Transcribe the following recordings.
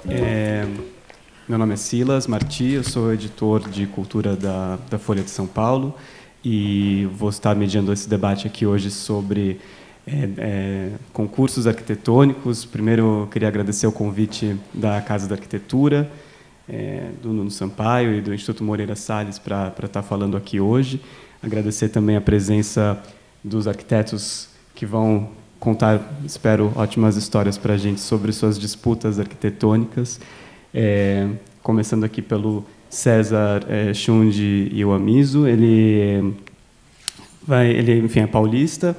Meu nome é Silas Marti, eu sou editor de cultura da Folha de São Paulo e vou estar mediando esse debate aqui hoje sobre concursos arquitetônicos. Primeiro, eu queria agradecer o convite da Casa da Arquitetura, do Nuno Sampaio e do Instituto Moreira Salles para estar falando aqui hoje. Agradecer também a presença dos arquitetos que vão contar, espero, ótimas histórias para a gente sobre suas disputas arquitetônicas. Começando aqui pelo César Shundi Iwamizu. Ele, enfim, é paulista,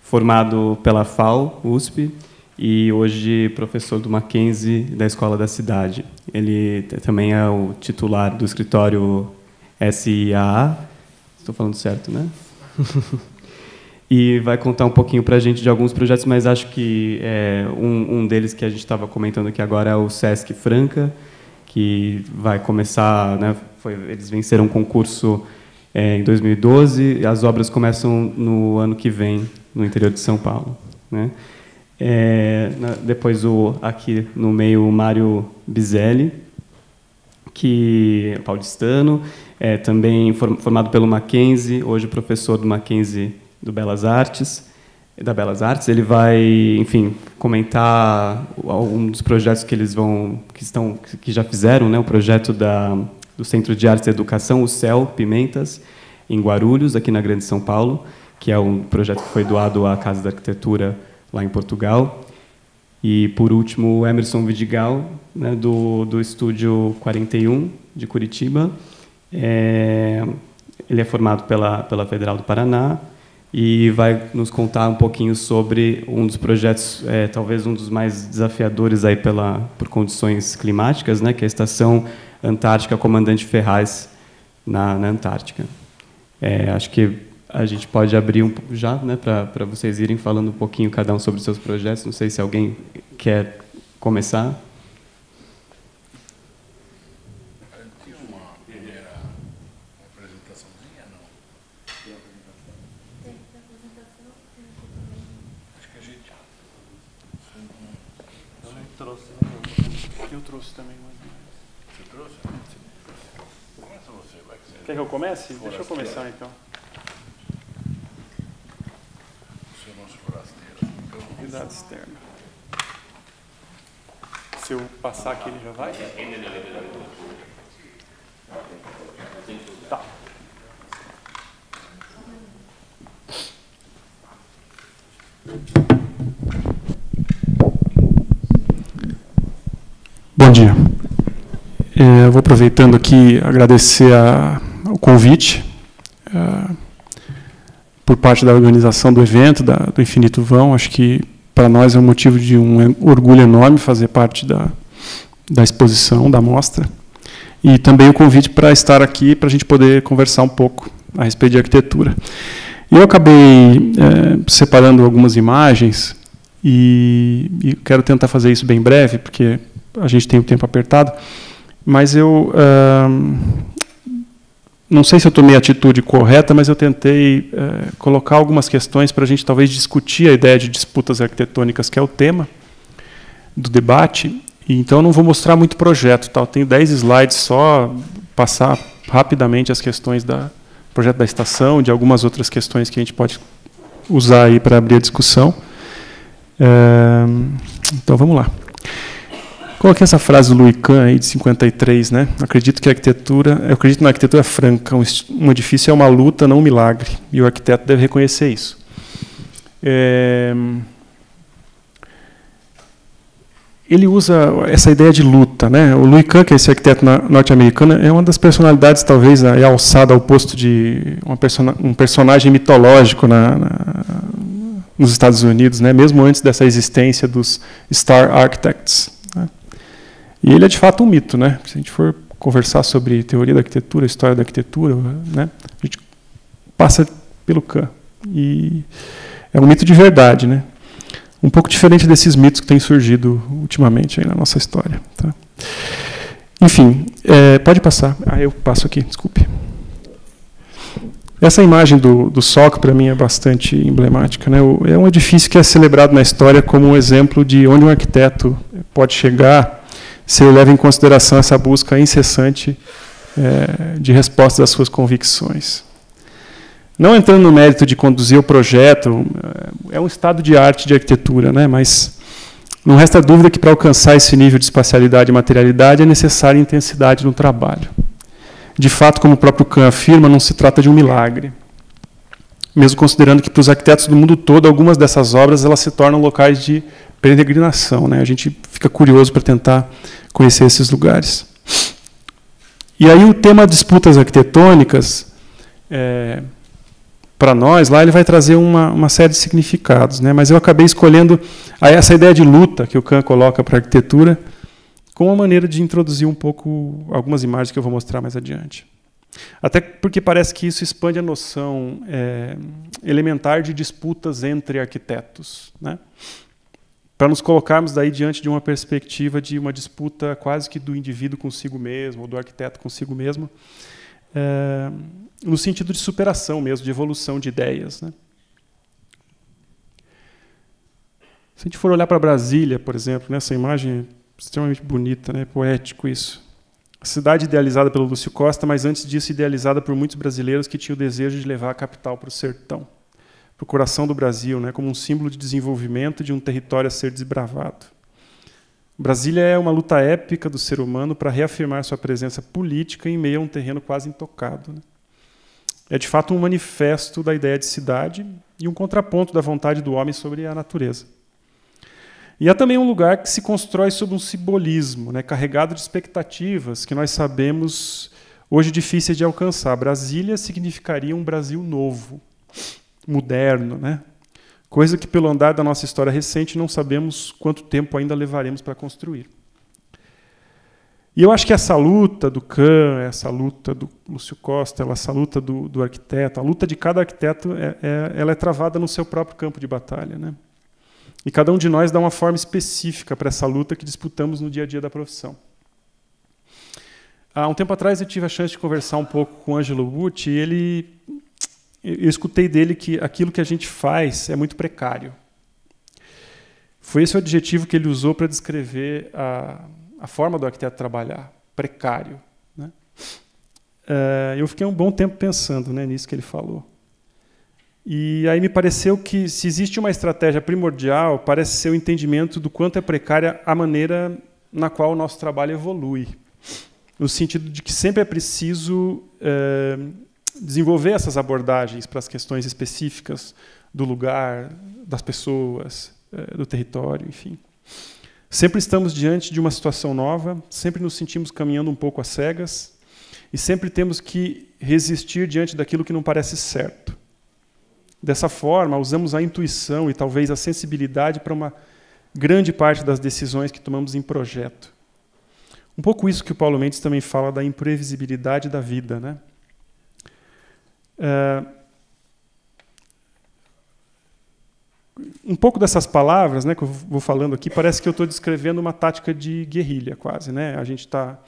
formado pela FAU, USP, e hoje professor do Mackenzie da Escola da Cidade. Ele também é o titular do escritório SIAA. Estou falando certo, né? E vai contar um pouquinho para a gente de alguns projetos, mas acho que um deles que a gente estava comentando aqui agora é o Sesc Franca, que vai começar, né, eles venceram um concurso em 2012, e as obras começam no ano que vem, no interior de São Paulo, né? Depois, aqui no meio, o Mário Bizelli, que é paulistano, também formado pelo Mackenzie, hoje professor do Mackenzie da Belas Artes. Ele vai, enfim, comentar alguns dos projetos que eles que já fizeram, né? O projeto do Centro de Artes e Educação, o CEL Pimentas, em Guarulhos, aqui na Grande São Paulo, que é um projeto que foi doado à Casa da Arquitetura lá em Portugal. E, por último, o Emerson Vidigal, né, do Estúdio 41, de Curitiba. Ele é formado pela Federal do Paraná e vai nos contar um pouquinho sobre um dos projetos, talvez um dos mais desafiadores aí por condições climáticas, né, que é a Estação Antártica Comandante Ferraz, na Antártica. Acho que a gente pode abrir já, né, para vocês irem falando um pouquinho, cada um, sobre os seus projetos. Não sei se alguém quer começar. Tinha uma primeira apresentaçãozinha, não? Tem apresentação? Tem apresentação. Acho que a gente... Eu não trouxe nenhuma. Eu trouxe também. Você trouxe? Começa você, vai que você... Quer que eu comece? Deixa eu começar, então. Você é o nosso forasteiro. Unidade externa. Se eu passar aqui, ele já vai? Tá. Bom dia. Eu vou aproveitando aqui agradecer o convite por parte da organização do evento, do Infinito Vão. Acho que para nós é um motivo de um orgulho enorme fazer parte da exposição, da mostra. E também o convite para estar aqui, para a gente poder conversar um pouco a respeito de arquitetura. Eu acabei separando algumas imagens e quero tentar fazer isso bem breve, porque a gente tem o tempo apertado. Mas eu não sei se eu tomei a atitude correta, mas eu tentei colocar algumas questões para a gente talvez discutir a ideia de disputas arquitetônicas, que é o tema do debate. E, então, eu não vou mostrar muito projeto. Tá? Eu tenho 10 slides só, passar rapidamente as questões do projeto da estação, de algumas outras questões que a gente pode usar aí para abrir a discussão. Então, vamos lá. Coloquei essa frase do Louis Kahn, aí, de 53, né? Eu acredito na arquitetura franca. Um edifício é uma luta, não um milagre. E o arquiteto deve reconhecer isso. Ele usa essa ideia de luta, né? O Louis Kahn, que é esse arquiteto norte-americano, é uma das personalidades, talvez, alçada ao posto de um personagem mitológico nos Estados Unidos, né? Mesmo antes dessa existência dos Star Architects. Né? E ele é, de fato, um mito, né? Se a gente for conversar sobre teoria da arquitetura, história da arquitetura, né? A gente passa pelo Kahn. E é um mito de verdade, né? Um pouco diferente desses mitos que têm surgido ultimamente aí na nossa história. Tá? Enfim, pode passar. Eu passo aqui, desculpe. Essa imagem do SOC, para mim, é bastante emblemática. Né? É um edifício que é celebrado na história como um exemplo de onde um arquiteto pode chegar se ele leva em consideração essa busca incessante de respostas às suas convicções. Não entrando no mérito de conduzir o projeto, é um estado de arte de arquitetura, né? Mas não resta dúvida que para alcançar esse nível de espacialidade e materialidade é necessária intensidade no trabalho. De fato, como o próprio Kahn afirma, não se trata de um milagre. Mesmo considerando que para os arquitetos do mundo todo, algumas dessas obras elas se tornam locais de peregrinação, né? A gente fica curioso para tentar conhecer esses lugares. E aí o tema disputas arquitetônicas, para nós, lá ele vai trazer uma série de significados, né? Mas eu acabei escolhendo essa ideia de luta que o Kahn coloca para a arquitetura como uma maneira de introduzir um pouco algumas imagens que eu vou mostrar mais adiante. Até porque parece que isso expande a noção elementar de disputas entre arquitetos, né? Para nos colocarmos daí diante de uma perspectiva de uma disputa quase que do indivíduo consigo mesmo, ou do arquiteto consigo mesmo, no sentido de superação mesmo, de evolução de ideias, né? Se a gente for olhar para Brasília, por exemplo, nessa imagem é extremamente bonita, né? Poético isso. A cidade idealizada pelo Lúcio Costa, mas antes disso idealizada por muitos brasileiros que tinham o desejo de levar a capital para o sertão, para o coração do Brasil, né? Como um símbolo de desenvolvimento de um território a ser desbravado. Brasília é uma luta épica do ser humano para reafirmar sua presença política em meio a um terreno quase intocado, né? É, de fato, um manifesto da ideia de cidade e um contraponto da vontade do homem sobre a natureza. E é também um lugar que se constrói sob um simbolismo, né, carregado de expectativas que nós sabemos hoje difíceis de alcançar. Brasília significaria um Brasil novo, moderno, né? Coisa que, pelo andar da nossa história recente, não sabemos quanto tempo ainda levaremos para construir. E eu acho que essa luta do Kahn, essa luta do Lúcio Costa, essa luta do arquiteto, a luta de cada arquiteto, ela é travada no seu próprio campo de batalha, né? E cada um de nós dá uma forma específica para essa luta que disputamos no dia a dia da profissão. Há um tempo atrás eu tive a chance de conversar um pouco com o Ângelo Butti e eu escutei dele que aquilo que a gente faz é muito precário. Foi esse o adjetivo que ele usou para descrever a forma do arquiteto trabalhar, precário, né? Eu fiquei um bom tempo pensando, né, nisso que ele falou. E aí me pareceu que, se existe uma estratégia primordial, parece ser o entendimento do quanto é precária a maneira na qual o nosso trabalho evolui. No sentido de que sempre é preciso desenvolver essas abordagens para as questões específicas do lugar, das pessoas, do território, enfim. Sempre estamos diante de uma situação nova, sempre nos sentimos caminhando um pouco às cegas e sempre temos que resistir diante daquilo que não parece certo. Dessa forma, usamos a intuição e talvez a sensibilidade para uma grande parte das decisões que tomamos em projeto. Um pouco isso que o Paulo Mendes também fala da imprevisibilidade da vida, né? Um pouco dessas palavras, né, que eu vou falando aqui, parece que eu estou descrevendo uma tática de guerrilha, quase, né? A gente está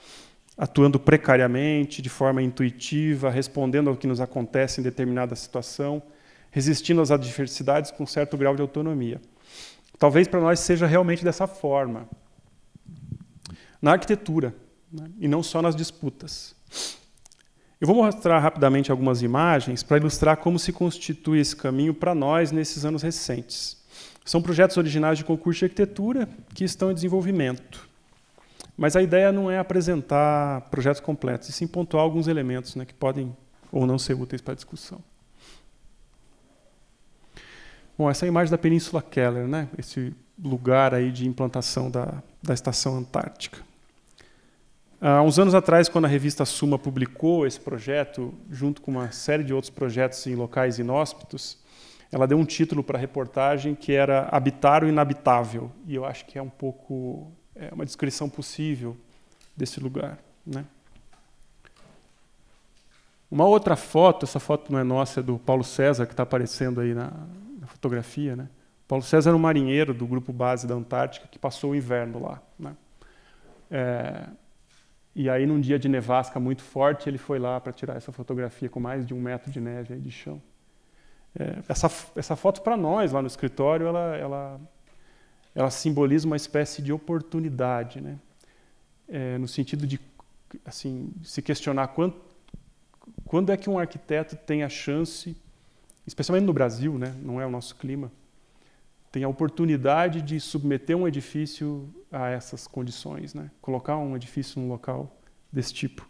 atuando precariamente, de forma intuitiva, respondendo ao que nos acontece em determinada situação, resistindo às adversidades com certo grau de autonomia. Talvez para nós seja realmente dessa forma, na arquitetura, né, e não só nas disputas. Eu vou mostrar rapidamente algumas imagens para ilustrar como se constitui esse caminho para nós nesses anos recentes. São projetos originais de concurso de arquitetura que estão em desenvolvimento. Mas a ideia não é apresentar projetos completos, e sim pontuar alguns elementos, né, que podem ou não ser úteis para a discussão. Bom, essa é a imagem da Península Keller, né? Esse lugar aí de implantação da Estação Antártica. Há uns anos atrás, quando a revista Suma publicou esse projeto, junto com uma série de outros projetos em locais inóspitos, ela deu um título para a reportagem que era Habitar o Inabitável. E eu acho que é um pouco uma descrição possível desse lugar, né? Uma outra foto, essa foto não é nossa, é do Paulo César, que está aparecendo aí na fotografia, né? Paulo César era um marinheiro do grupo base da Antártica que passou o inverno lá, né? E aí, num dia de nevasca muito forte, ele foi lá para tirar essa fotografia com mais de 1 metro de neve aí de chão. Essa foto, para nós, lá no escritório, ela simboliza uma espécie de oportunidade, né? no sentido de assim, se questionar quando é que um arquiteto tem a chance, especialmente no Brasil, né, não é o nosso clima, tem a oportunidade de submeter um edifício a essas condições, né, colocar um edifício num local desse tipo.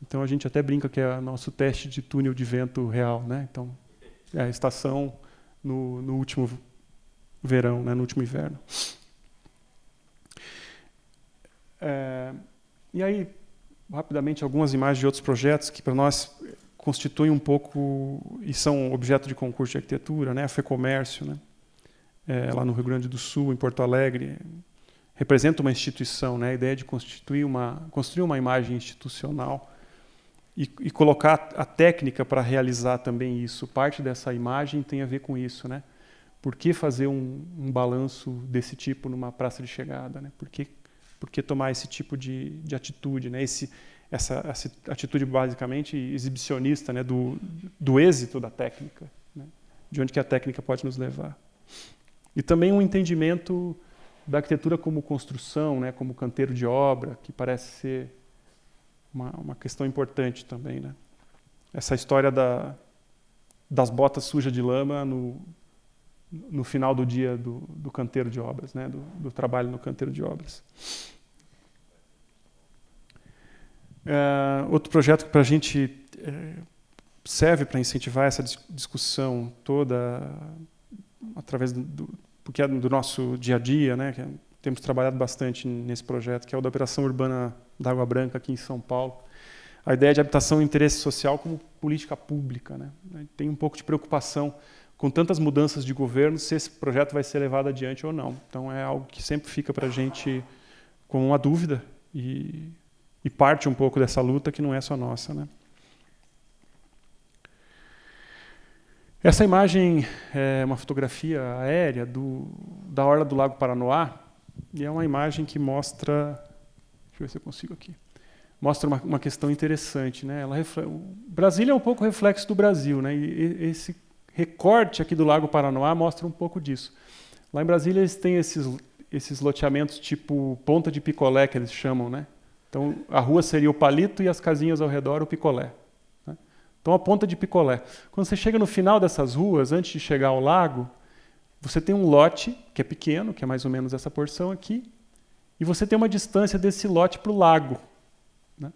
Então a gente até brinca que é o nosso teste de túnel de vento real, né? Então é a estação no último verão, né, no último inverno. E aí, rapidamente, algumas imagens de outros projetos que para nós constituem um pouco e são objeto de concurso de arquitetura, né? A FEComércio, né? Lá no Rio Grande do Sul, em Porto Alegre, representa uma instituição, né? A ideia de construir uma imagem institucional e colocar a técnica para realizar também isso. Parte dessa imagem tem a ver com isso, né? Por que fazer um balanço desse tipo numa praça de chegada, né? Por que tomar esse tipo de atitude, né? Essa atitude basicamente exibicionista, né? do êxito da técnica, né? De onde que a técnica pode nos levar. E também um entendimento da arquitetura como construção, né? Como canteiro de obra, que parece ser uma questão importante também, né? Essa história das botas sujas de lama no final do dia do canteiro de obras, né? do trabalho no canteiro de obras. Outro projeto que para a gente serve para incentivar essa discussão toda através porque é do nosso dia a dia, né? Que temos trabalhado bastante nesse projeto, que é o da Operação Urbana da Água Branca aqui em São Paulo. A ideia de habitação e interesse social como política pública, né? Tem um pouco de preocupação com tantas mudanças de governo, se esse projeto vai ser levado adiante ou não. Então é algo que sempre fica para a gente com uma dúvida e parte um pouco dessa luta que não é só nossa, né? Essa imagem é uma fotografia aérea da orla do Lago Paranoá e é uma imagem que mostra, deixa eu ver se eu consigo aqui, mostra uma questão interessante, né? Brasília é um pouco reflexo do Brasil, né? E esse recorte aqui do Lago Paranoá mostra um pouco disso. Lá em Brasília eles têm esses loteamentos tipo ponta de picolé, que eles chamam, né? Então a rua seria o palito e as casinhas ao redor o picolé. Né? Então a ponta de picolé. Quando você chega no final dessas ruas, antes de chegar ao lago, você tem um lote que é pequeno, que é mais ou menos essa porção aqui, e você tem uma distância desse lote para o lago. Né?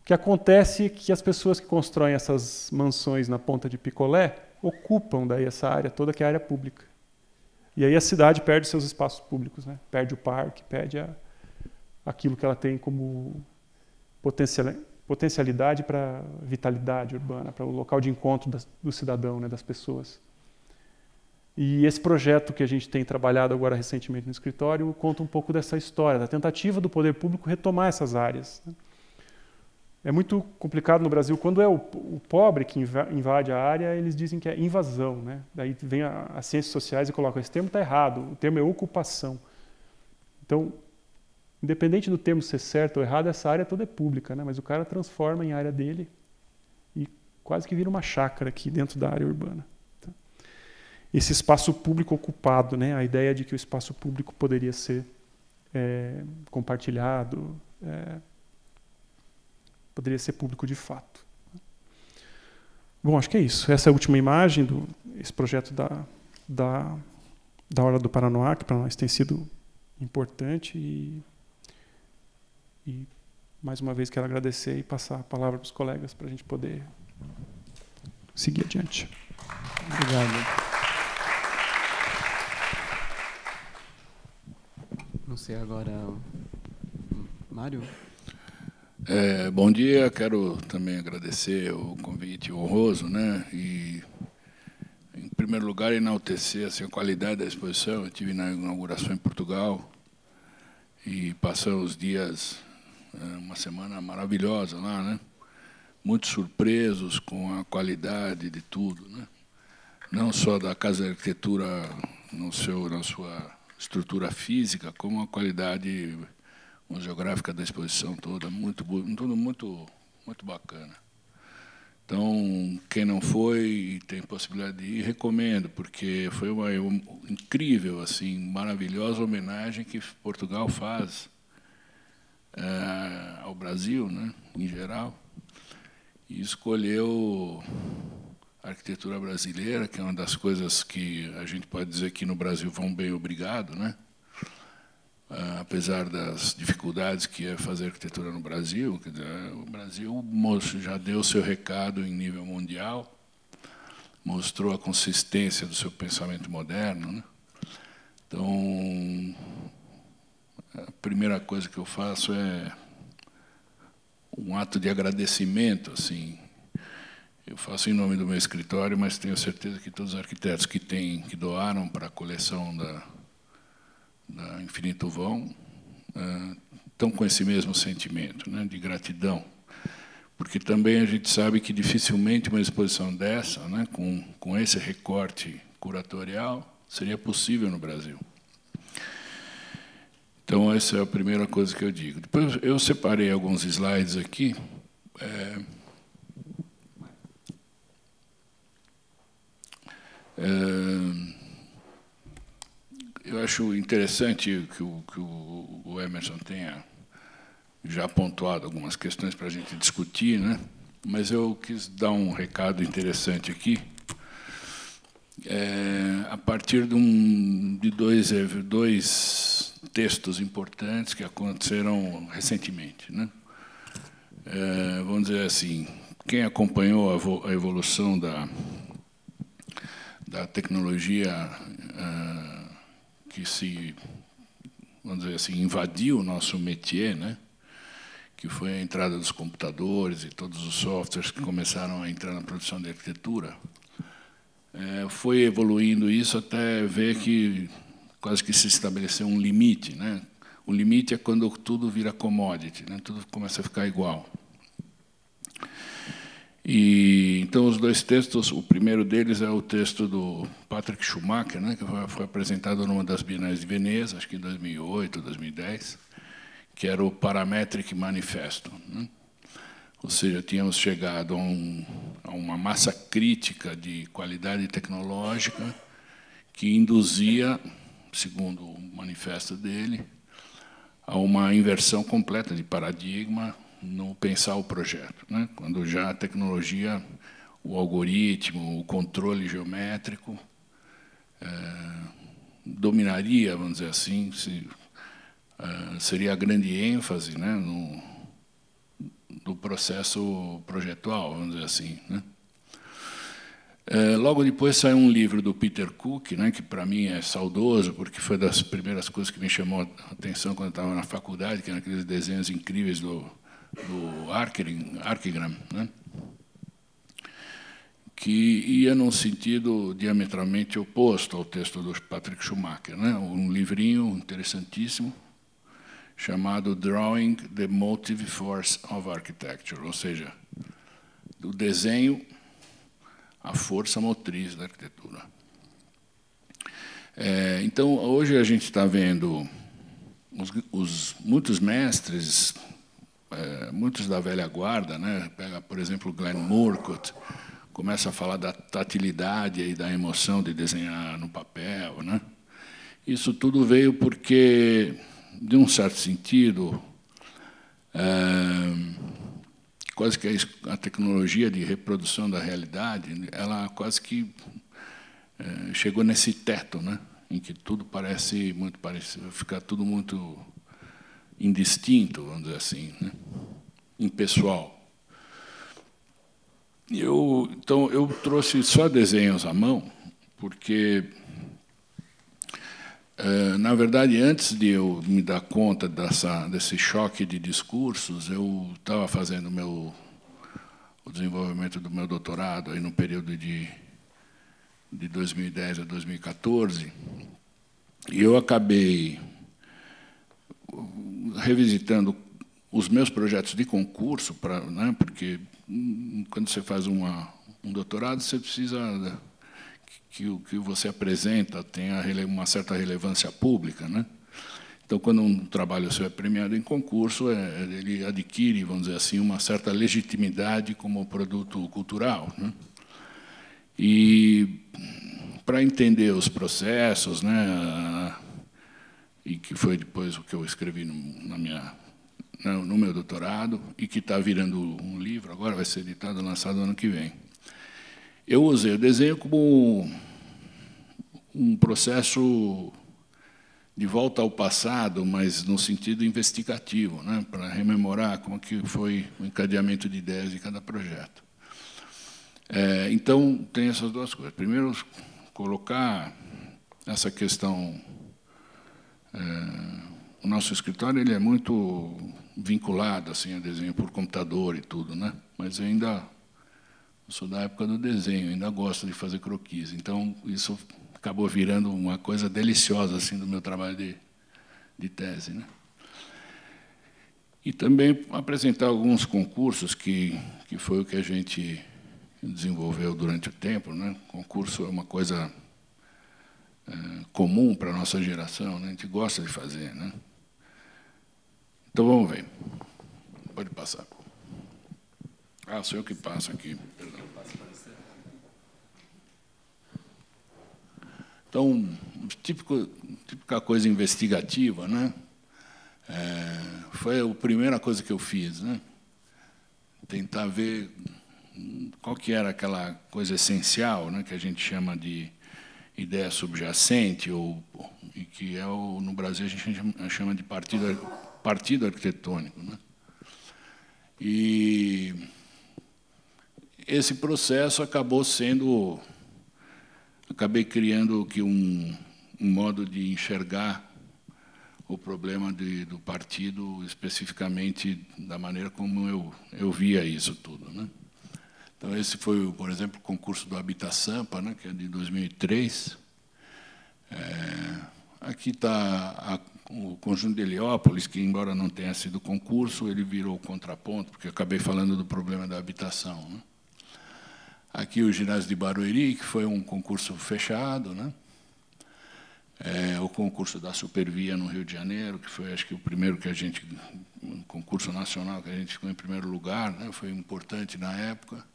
O que acontece é que as pessoas que constroem essas mansões na ponta de picolé ocupam daí essa área toda, que é a área pública. E aí a cidade perde seus espaços públicos, né? Perde o parque, perde aquilo que ela tem como potencialidade para vitalidade urbana, para o local de encontro do cidadão, né? Das pessoas. E esse projeto que a gente tem trabalhado agora recentemente no escritório conta um pouco dessa história, da tentativa do poder público retomar essas áreas. Né? É muito complicado no Brasil. Quando é o pobre que invade a área, eles dizem que é invasão. Né? Daí vem as ciências sociais e colocam, esse termo está errado, o termo é ocupação. Então, independente do termo ser certo ou errado, essa área toda é pública, né? Mas o cara transforma em área dele e quase que vira uma chácara aqui dentro da área urbana. Tá? Esse espaço público ocupado, né? A ideia de que o espaço público poderia ser compartilhado, poderia ser público de fato. Bom, acho que é isso. Essa é a última imagem desse projeto da Orla do Paranoá, que para nós tem sido importante e mais uma vez quero agradecer e passar a palavra para os colegas para a gente poder seguir adiante. Obrigado. Não sei agora, Mário? Bom dia, quero também agradecer o convite honroso, né? E, em primeiro lugar, enaltecer assim, a qualidade da exposição. Eu estive na inauguração em Portugal e passamos dias, uma semana maravilhosa lá, né? Muito surpresos com a qualidade de tudo, né? Não só da Casa de Arquitetura na sua estrutura física, como a qualidade geográfica da exposição toda, tudo muito bacana. Então, quem não foi e tem possibilidade de ir, recomendo, porque foi uma incrível, assim, maravilhosa homenagem que Portugal faz ao Brasil, né, em geral, e escolheu a arquitetura brasileira, que é uma das coisas que a gente pode dizer que no Brasil vão bem obrigado, né? Apesar das dificuldades que é fazer arquitetura no Brasil, quer dizer, o Brasil já deu seu recado em nível mundial, mostrou a consistência do seu pensamento moderno, né? Então, a primeira coisa que eu faço é um ato de agradecimento, assim. Eu faço em nome do meu escritório, mas tenho certeza que todos os arquitetos que doaram para a coleção da Infinito Vão estão com esse mesmo sentimento, né, de gratidão. Porque também a gente sabe que dificilmente uma exposição dessa, né, com esse recorte curatorial, seria possível no Brasil. Então, essa é a primeira coisa que eu digo. Depois, eu separei alguns slides aqui. Eu acho interessante que o Emerson tenha já pontuado algumas questões para a gente discutir, né? Mas eu quis dar um recado interessante aqui, a partir de dois textos importantes que aconteceram recentemente, né? Vamos dizer assim, quem acompanhou a evolução da tecnologia que vamos dizer assim, invadiu o nosso métier, né? Que foi a entrada dos computadores e todos os softwares que começaram a entrar na produção de arquitetura, foi evoluindo isso até ver que quase que se estabeleceu um limite, né? O limite é quando tudo vira commodity, né? Tudo começa a ficar igual. E então os dois textos, o primeiro deles é o texto do Patrick Schumacher, né, que foi apresentado numa das Bienais de Veneza, acho que em 2008, 2010, que era o Parametric Manifesto, né? Ou seja, tínhamos chegado a uma massa crítica de qualidade tecnológica que induzia, segundo o manifesto dele, a uma inversão completa de paradigma no pensar o projeto, né? Quando já a tecnologia, o algoritmo, o controle geométrico dominaria, vamos dizer assim, seria a grande ênfase, né, do processo projetual, vamos dizer assim, né? Logo depois saiu um livro do Peter Cook, né, que para mim é saudoso, porque foi das primeiras coisas que me chamou a atenção quando eu estava na faculdade, que eram aqueles desenhos incríveis do Archigram, né? Que ia num sentido diametralmente oposto ao texto do Patrick Schumacher, né? Um livrinho interessantíssimo chamado Drawing the Motive Force of Architecture, ou seja, do desenho a força motriz da arquitetura. Então, hoje a gente está vendo muitos mestres, muitos da velha guarda, né? Pega, por exemplo, Glenn Murcutt, começa a falar da tatilidade e da emoção de desenhar no papel, né? Isso tudo veio porque, de um certo sentido, quase que a tecnologia de reprodução da realidade, ela quase que chegou nesse teto, né? Em que tudo parece muito parecido, fica tudo muito indistinto, vamos dizer assim, né? Impessoal. Então, eu trouxe só desenhos à mão, porque, na verdade, antes de eu me dar conta desse choque de discursos, eu estava fazendo o desenvolvimento do meu doutorado aí no período de 2010 a 2014, e eu acabei revisitando os meus projetos de concurso, né, porque quando você faz um doutorado, você precisa que o que você apresenta tenha uma certa relevância pública, né? Então, quando um trabalho seu é premiado em concurso, ele adquire, vamos dizer assim, uma certa legitimidade como produto cultural, né? E para entender os processos, né, e que foi depois o que eu escrevi no meu doutorado e que está virando um livro, agora vai ser editado e lançado no ano que vem. Eu usei o desenho como um processo de volta ao passado, mas no sentido investigativo, né, para rememorar como que foi o encadeamento de ideias de cada projeto. Então, tem essas duas coisas. Primeiro, colocar essa questão... o nosso escritório ele é muito vinculado assim, a desenho por computador e tudo, né? Mas eu sou da época do desenho, ainda gosto de fazer croquis. Então, isso acabou virando uma coisa deliciosa assim, do meu trabalho de tese, né? E também apresentar alguns concursos, que foi o que a gente desenvolveu durante o tempo, né? Concurso é uma coisa comum para a nossa geração, né? A gente gosta de fazer, né? Então, vamos ver. Pode passar. Ah, sou eu que passo aqui. Perdão. Então, típica coisa investigativa, né? Foi a primeira coisa que eu fiz, né? Tentar ver qual que era aquela coisa essencial, né, que a gente chama de ideia subjacente, e que no Brasil a gente chama de partido arquitetônico, né? E esse processo acabei criando que um modo de enxergar o problema do partido, especificamente da maneira como eu via isso tudo, né? Então, esse foi, por exemplo, o concurso do Habitasampa, né, que é de 2003. Aqui está o conjunto de Heliópolis, que, embora não tenha sido concurso, ele virou contraponto, porque eu acabei falando do problema da habitação, né? Aqui o ginásio de Barueri, que foi um concurso fechado, né? O concurso da Supervia no Rio de Janeiro, que foi, acho que, o primeiro um concurso nacional que a gente ficou em primeiro lugar, né? Foi importante na época.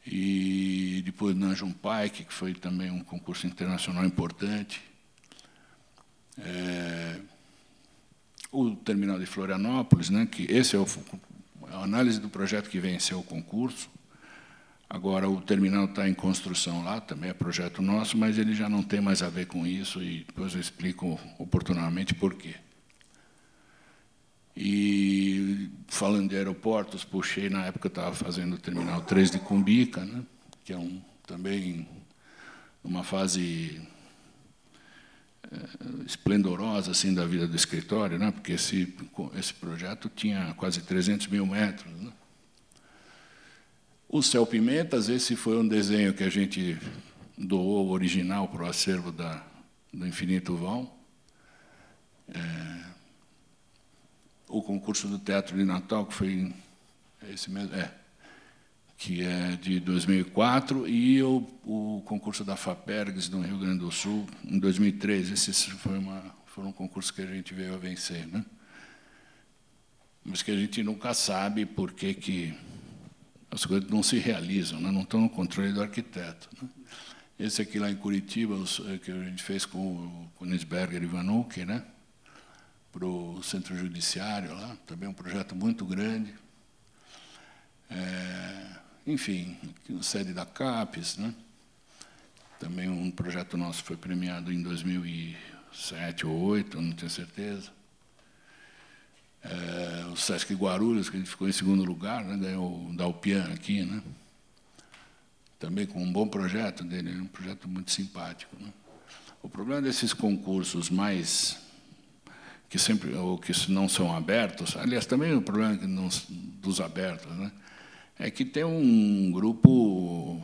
E depois na Junpike, que foi também um concurso internacional importante. O terminal de Florianópolis, né? Que esse é a análise do projeto que venceu o concurso. Agora, o terminal está em construção lá, também é projeto nosso, mas ele já não tem mais a ver com isso, e depois eu explico oportunamente por quê. E, falando de aeroportos, puxei, na época eu estava fazendo o Terminal 3 de Cumbica, né, que é também uma fase esplendorosa assim, da vida do escritório, né, porque esse projeto tinha quase 300 mil metros, né. O Céu Pimentas, esse foi um desenho que a gente doou original para o acervo do Infinito Vão. O concurso do Teatro de Natal, que foi esse mesmo, que é de 2004, e o concurso da FAPERGS no Rio Grande do Sul, em 2003. Esse foi um concurso que a gente veio a vencer, né? Mas que a gente nunca sabe por que as coisas não se realizam, né? Não estão no controle do arquiteto, né? Esse aqui lá em Curitiba, que a gente fez com o Königsberger e Vanucci, né? Para o Centro Judiciário, lá, também um projeto muito grande. Enfim, sede da CAPES, né? Também um projeto nosso foi premiado em 2007 ou 2008, não tenho certeza. O Sesc Guarulhos, que a gente ficou em segundo lugar, né? Ganhou o Dalpian aqui, né? Também com um bom projeto dele, um projeto muito simpático, né? O problema desses concursos mais ou que não são abertos, aliás, também o problema dos abertos, né, é que tem um grupo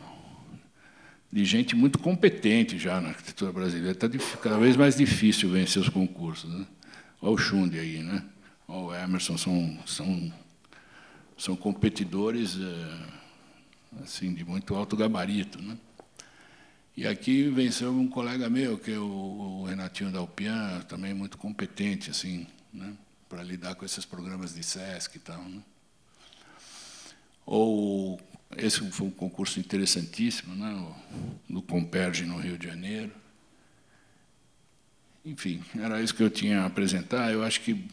de gente muito competente já na arquitetura brasileira. Está cada vez mais difícil vencer os concursos, né? Olha o Schund aí, né? Olha o Emerson, são competidores assim, de muito alto gabarito, né? E aqui venceu um colega meu, que é o Renatinho Dalpian, também muito competente, assim, né, para lidar com esses programas de SESC e tal, né? Esse foi um concurso interessantíssimo, né, do Comperge no Rio de Janeiro. Enfim, era isso que eu tinha a apresentar. Eu acho que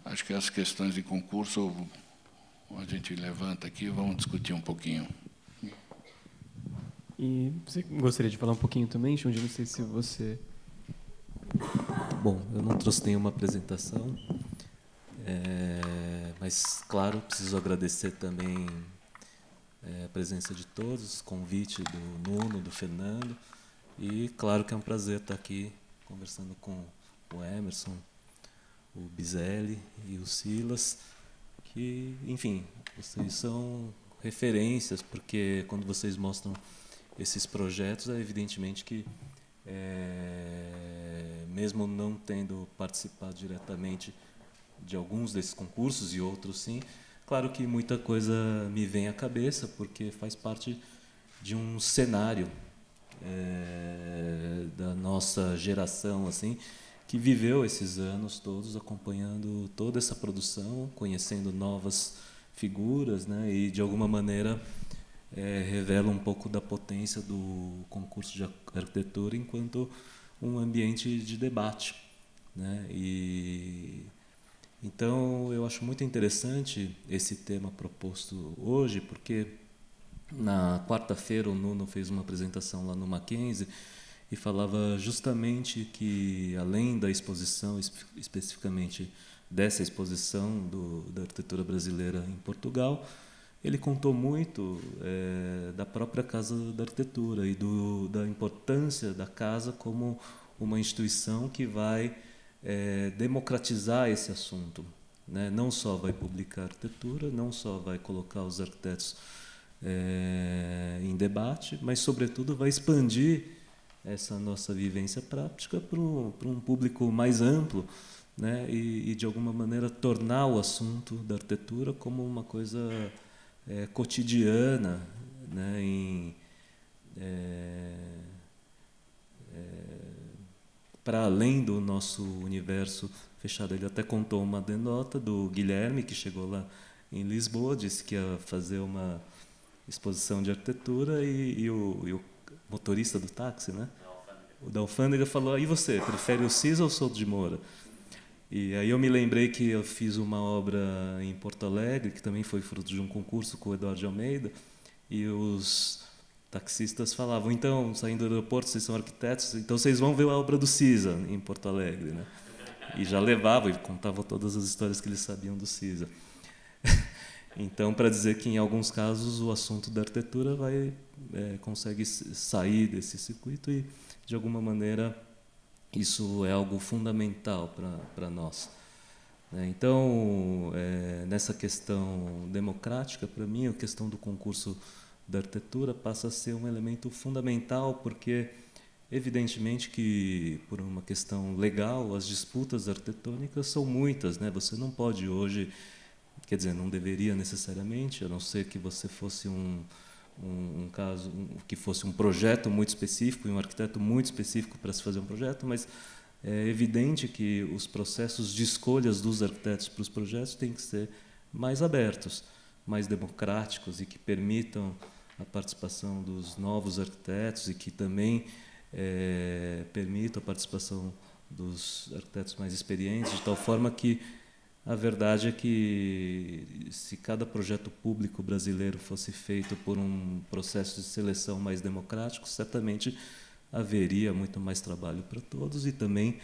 acho que as questões de concurso a gente levanta aqui e vamos discutir um pouquinho. E você gostaria de falar um pouquinho também, Xande? Não sei se você... Bom, eu não trouxe nenhuma apresentação, mas, claro, preciso agradecer também a presença de todos, convite do Nuno, do Fernando, e, claro, que é um prazer estar aqui conversando com o Emerson, o Bizelli e o Silas, que, enfim, vocês são referências, porque quando vocês mostram esses projetos, é evidentemente que, mesmo não tendo participado diretamente de alguns desses concursos e outros sim, claro que muita coisa me vem à cabeça, porque faz parte de um cenário da nossa geração, assim, que viveu esses anos todos acompanhando toda essa produção, conhecendo novas figuras, né, e de alguma maneira revela um pouco da potência do concurso de arquitetura enquanto um ambiente de debate, né? E então eu acho muito interessante esse tema proposto hoje, porque na quarta-feira o Nuno fez uma apresentação lá no Mackenzie e falava justamente que, além da exposição, especificamente dessa exposição da arquitetura brasileira em Portugal, ele contou muito da própria Casa da Arquitetura e da importância da casa como uma instituição que vai democratizar esse assunto, né? Não só vai publicar arquitetura, não só vai colocar os arquitetos em debate, mas, sobretudo, vai expandir essa nossa vivência prática para um público mais amplo, né? E, de alguma maneira, tornar o assunto da arquitetura como uma coisa cotidiana, né, para além do nosso universo fechado. Ele até contou uma anedota do Guilherme, que chegou lá em Lisboa, disse que ia fazer uma exposição de arquitetura e o motorista do táxi, né, o da alfândega, falou: e você, prefere o Cisa ou o Souto de Moura? E aí eu me lembrei que eu fiz uma obra em Porto Alegre, que também foi fruto de um concurso com o Eduardo de Almeida, e os taxistas falavam: então, saindo do aeroporto, vocês são arquitetos, então vocês vão ver a obra do Cisa em Porto Alegre, né? E já levavam e contavam todas as histórias que eles sabiam do Cisa. Então, para dizer que, em alguns casos, o assunto da arquitetura consegue sair desse circuito e, de alguma maneira, isso é algo fundamental para nós. Então, nessa questão democrática, para mim, a questão do concurso da arquitetura passa a ser um elemento fundamental, porque, evidentemente, que, por uma questão legal, as disputas arquitetônicas são muitas, né? Você não pode hoje, quer dizer, não deveria necessariamente, a não ser que você fosse que fosse um projeto muito específico e um arquiteto muito específico para se fazer um projeto, mas é evidente que os processos de escolhas dos arquitetos para os projetos têm que ser mais abertos, mais democráticos e que permitam a participação dos novos arquitetos e que também permitam a participação dos arquitetos mais experientes, de tal forma que a verdade é que, se cada projeto público brasileiro fosse feito por um processo de seleção mais democrático, certamente haveria muito mais trabalho para todos e também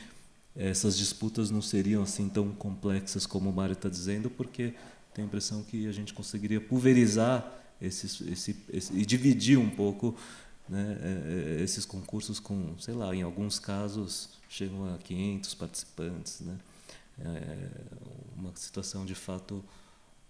essas disputas não seriam assim tão complexas como o Mário está dizendo, porque tenho a impressão que a gente conseguiria pulverizar e dividir um pouco, né, esses concursos com, sei lá, em alguns casos chegam a 500 participantes, né? Uma situação de fato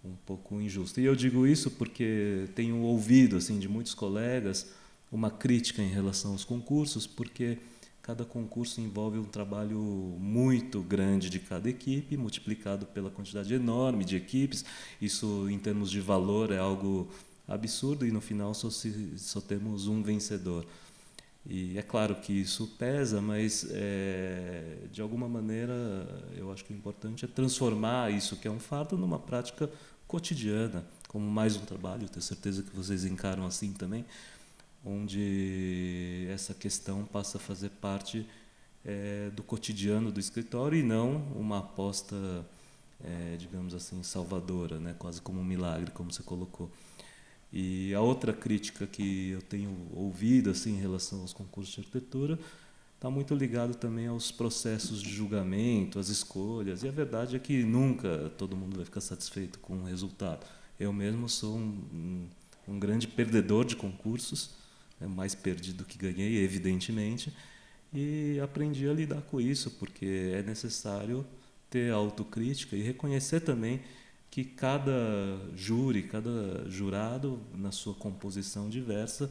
um pouco injusta. E eu digo isso porque tenho ouvido assim de muitos colegas uma crítica em relação aos concursos, porque cada concurso envolve um trabalho muito grande de cada equipe, multiplicado pela quantidade enorme de equipes. Isso, em termos de valor, é algo absurdo e, no final, só temos um vencedor. E é claro que isso pesa, mas, de alguma maneira, eu acho que o importante é transformar isso, que é um fardo, numa prática cotidiana, como mais um trabalho, tenho certeza que vocês encaram assim também, onde essa questão passa a fazer parte do cotidiano do escritório e não uma aposta digamos assim, salvadora, né? Quase como um milagre, como você colocou. E a outra crítica que eu tenho ouvido assim, em relação aos concursos de arquitetura está muito ligado também aos processos de julgamento, às escolhas. E a verdade é que nunca todo mundo vai ficar satisfeito com o resultado. Eu mesmo sou um grande perdedor de concursos, mais perdido que ganhei, evidentemente, e aprendi a lidar com isso, porque é necessário ter autocrítica e reconhecer também que cada júri, cada jurado, na sua composição diversa,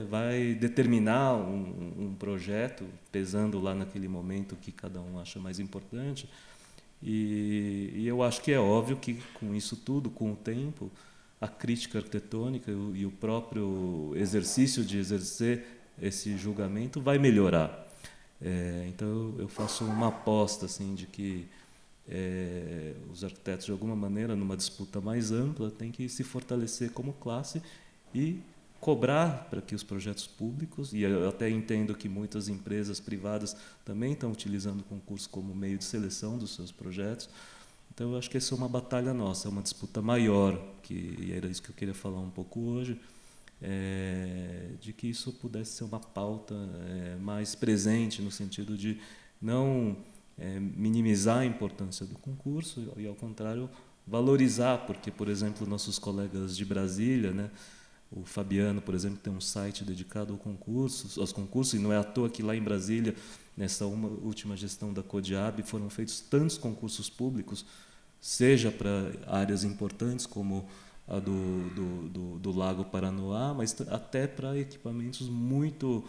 vai determinar um projeto, pesando lá naquele momento o que cada um acha mais importante. E eu acho que é óbvio que, com isso tudo, com o tempo, a crítica arquitetônica e o próprio exercício de exercer esse julgamento vai melhorar. Então, eu faço uma aposta assim, de que os arquitetos, de alguma maneira, numa disputa mais ampla, têm que se fortalecer como classe e cobrar para que os projetos públicos, e eu até entendo que muitas empresas privadas também estão utilizando o concurso como meio de seleção dos seus projetos. Então, eu acho que essa é uma batalha nossa, é uma disputa maior, e era isso que eu queria falar um pouco hoje, de que isso pudesse ser uma pauta mais presente, no sentido de não minimizar a importância do concurso e, ao contrário, valorizar, porque, por exemplo, nossos colegas de Brasília, né, o Fabiano, por exemplo, tem um site dedicado aos concursos, e não é à toa que lá em Brasília, nessa última gestão da CODIAB, foram feitos tantos concursos públicos, seja para áreas importantes como a do Lago Paranoá, mas até para equipamentos muito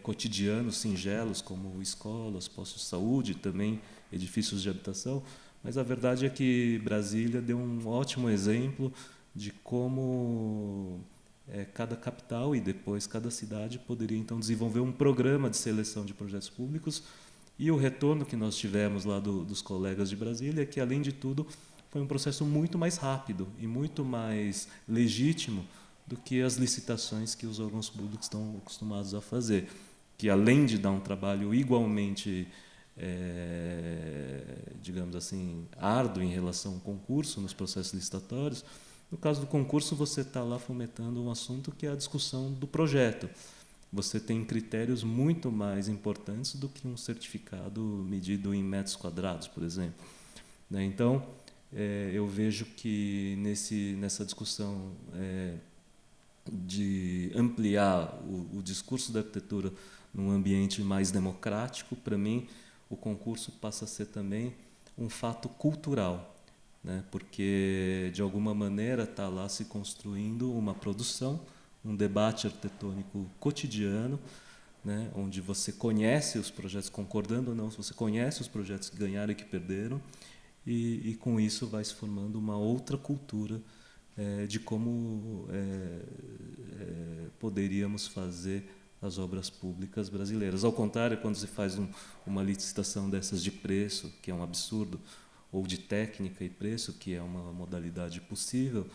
cotidianos, singelos, como escolas, postos de saúde, também edifícios de habitação. Mas a verdade é que Brasília deu um ótimo exemplo de como cada capital e depois cada cidade poderia então desenvolver um programa de seleção de projetos públicos. E o retorno que nós tivemos lá dos colegas de Brasília é que, além de tudo, foi um processo muito mais rápido e muito mais legítimo do que as licitações que os órgãos públicos estão acostumados a fazer, que, além de dar um trabalho igualmente, digamos assim, árduo em relação ao concurso, nos processos licitatórios, no caso do concurso você está lá fomentando um assunto que é a discussão do projeto. Você tem critérios muito mais importantes do que um certificado medido em metros quadrados, por exemplo. Então, eu vejo que nessa discussão de ampliar o discurso da arquitetura num ambiente mais democrático, para mim, o concurso passa a ser também um fato cultural, né? Porque, de alguma maneira, está lá se construindo uma produção, um debate arquitetônico cotidiano, né? Onde você conhece os projetos, concordando ou não, você conhece os projetos que ganharam e que perderam, e com isso vai se formando uma outra cultura de como poderíamos fazer as obras públicas brasileiras. Ao contrário, quando se faz uma licitação dessas de preço, que é um absurdo, ou de técnica e preço, que é uma modalidade possível,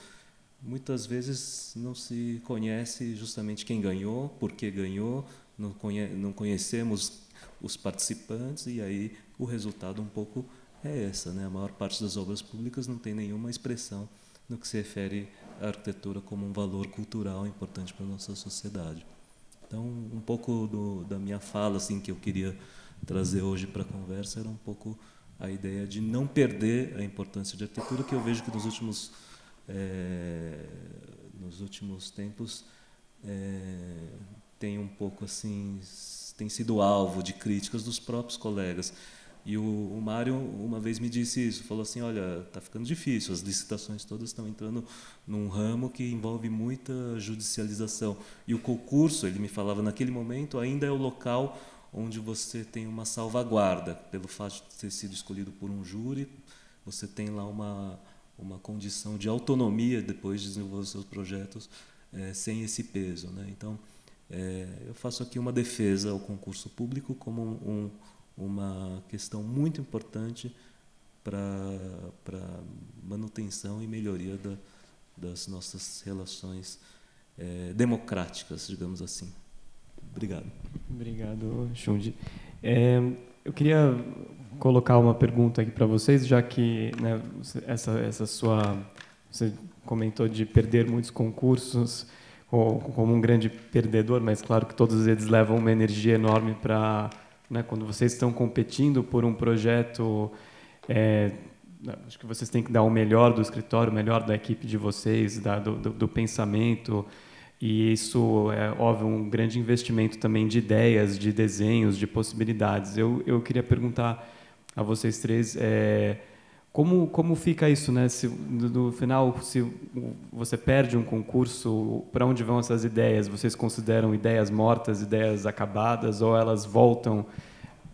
muitas vezes não se conhece justamente quem ganhou, por que ganhou, não conhecemos os participantes, e aí o resultado um pouco é essa, né? A maior parte das obras públicas não tem nenhuma expressão no que se refere à arquitetura como um valor cultural importante para a nossa sociedade. Então, um pouco da minha fala, assim, que eu queria trazer hoje para a conversa, era um pouco a ideia de não perder a importância de arquitetura, que eu vejo que nos últimos tempos tem um pouco assim, tem sido alvo de críticas dos próprios colegas. E o Mário uma vez me disse isso, falou assim, olha, está ficando difícil, as licitações todas estão entrando num ramo que envolve muita judicialização. E o concurso, ele me falava, naquele momento ainda é o local onde você tem uma salvaguarda, pelo fato de ter sido escolhido por um júri, você tem lá uma condição de autonomia depois de desenvolver seus projetos sem esse peso, né? Então, eu faço aqui uma defesa ao concurso público como uma questão muito importante para manutenção e melhoria das nossas relações democráticas, digamos assim. Obrigado. Obrigado, Xundi. Eu queria colocar uma pergunta aqui para vocês, já que, né, você comentou de perder muitos concursos como um grande perdedor, mas claro que todos eles levam uma energia enorme para, né, quando vocês estão competindo por um projeto, acho que vocês têm que dar o melhor do escritório, o melhor da equipe de vocês, do pensamento, e isso é, óbvio, um grande investimento também de ideias, de desenhos, de possibilidades. Eu queria perguntar a vocês três como fica isso, né? Se no final, se você perde um concurso, para onde vão essas ideias? Vocês consideram ideias mortas, ideias acabadas, ou elas voltam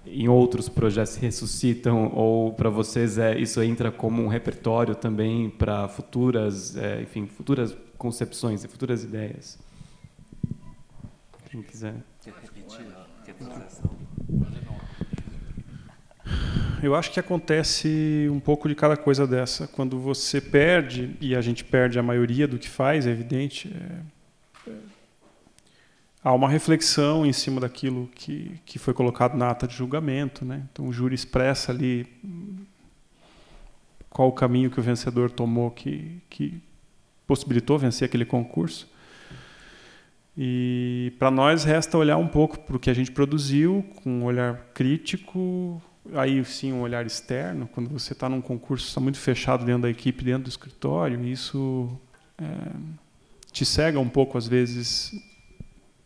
em outros projetos, se ressuscitam, ou para vocês isso entra como um repertório também para futuras, enfim, futuras concepções e futuras ideias? Quem quiser. Quer repetir? Quer transação? Eu acho que acontece um pouco de cada coisa dessa. Quando você perde, e a gente perde a maioria do que faz, é evidente, há uma reflexão em cima daquilo que foi colocado na ata de julgamento, né? Então o júri expressa ali qual o caminho que o vencedor tomou que possibilitou vencer aquele concurso. E para nós resta olhar um pouco para o que a gente produziu, com um olhar crítico, aí sim um olhar externo. Quando você está num concurso, está muito fechado dentro da equipe, dentro do escritório, e isso te cega um pouco às vezes,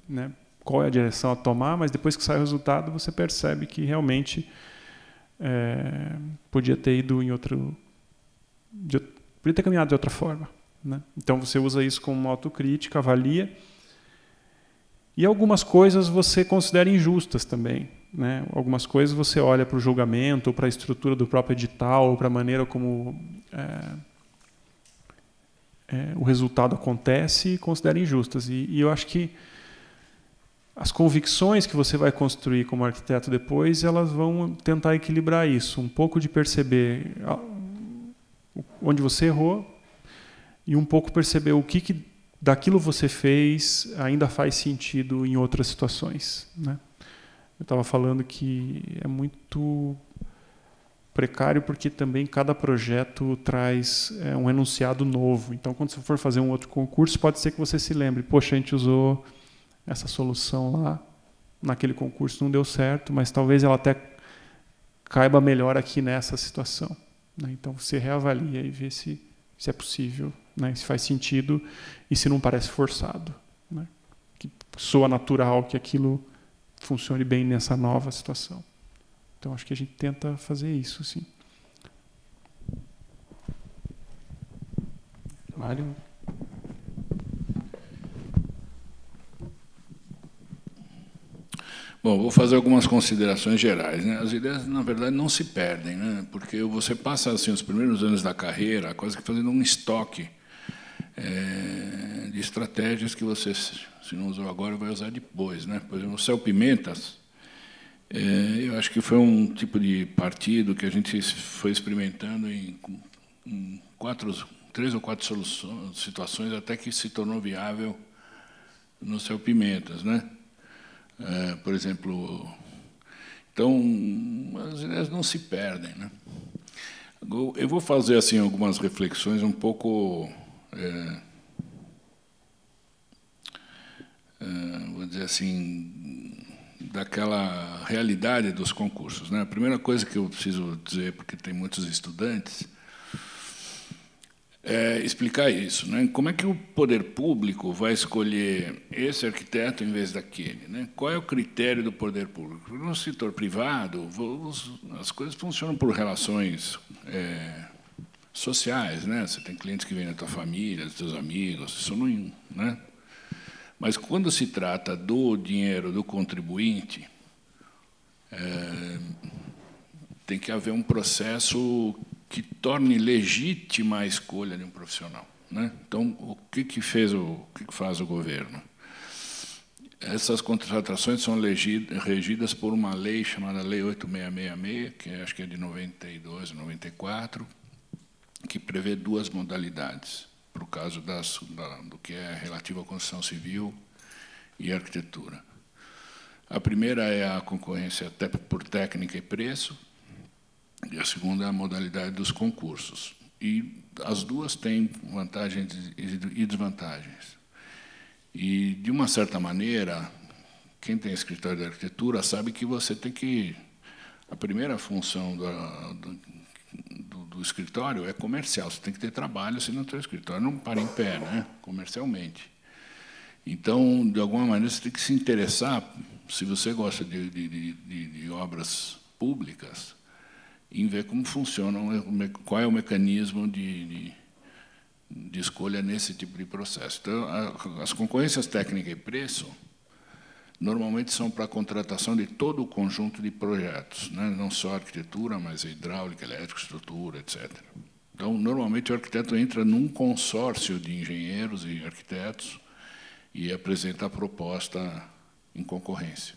né, qual é a direção a tomar, mas depois que sai o resultado você percebe que realmente podia ter ido em outro, podia ter caminhado de outra forma, né? Então você usa isso como uma autocrítica, avalia, e algumas coisas você considera injustas também, né? Algumas coisas você olha para o julgamento, ou para a estrutura do próprio edital, ou para a maneira como o resultado acontece e considera injustas. E eu acho que as convicções que você vai construir como arquiteto depois, elas vão tentar equilibrar isso, um pouco de perceber onde você errou e um pouco perceber o que daquilo você fez ainda faz sentido em outras situações, né? Eu estava falando que é muito precário porque também cada projeto traz um enunciado novo. Então, quando você for fazer um outro concurso, pode ser que você se lembre, poxa, a gente usou essa solução lá, naquele concurso não deu certo, mas talvez ela até caiba melhor aqui nessa situação, né? Então, você reavalia e vê se é possível, né? Se faz sentido e se não parece forçado, né? Que soa natural que aquilo funcione bem nessa nova situação. Então, acho que a gente tenta fazer isso, sim. Mário? Bom, vou fazer algumas considerações gerais, né? As ideias, na verdade, não se perdem, né? Porque você passa assim, os primeiros anos da carreira quase que fazendo um estoque de estratégias que você, se não usou agora, vai usar depois, né? Por exemplo, o Céu Pimentas, eu acho que foi um tipo de partido que a gente foi experimentando em 3 ou 4 situações até que se tornou viável no Céu Pimentas, né? Por exemplo, então as ideias não se perdem, né? Eu vou fazer assim algumas reflexões um pouco, vou dizer assim, daquela realidade dos concursos, né? A primeira coisa que eu preciso dizer, porque tem muitos estudantes, explicar isso, né? Como é que o poder público vai escolher esse arquiteto em vez daquele, né? Qual é o critério do poder público? No setor privado, as coisas funcionam por relações sociais, né? Você tem clientes que vêm da tua família, dos teus amigos, isso não, né? Mas quando se trata do dinheiro do contribuinte, tem que haver um processo que torne legítima a escolha de um profissional, né? Então, o que faz o governo? Essas contratações são regidas por uma lei chamada Lei 8666, que acho que é de 92 ou 94, que prevê 2 modalidades para o caso do que é relativo à construção civil e arquitetura. A primeira é a concorrência por técnica e preço, e a segunda é a modalidade dos concursos. E as duas têm vantagens e desvantagens. E, de uma certa maneira, quem tem escritório de arquitetura sabe que você tem que... A primeira função do escritório é comercial. Você tem que ter trabalho, senão o seu escritório não para em pé, né? Comercialmente. Então, de alguma maneira, você tem que se interessar, se você gosta de obras públicas, em ver como funciona, qual é o mecanismo de escolha nesse tipo de processo. Então, as concorrências técnica e preço normalmente são para a contratação de todo o conjunto de projetos, né? Não só arquitetura, mas hidráulica, elétrica, estrutura, etc. Então, normalmente, o arquiteto entra num consórcio de engenheiros e arquitetos e apresenta a proposta em concorrência.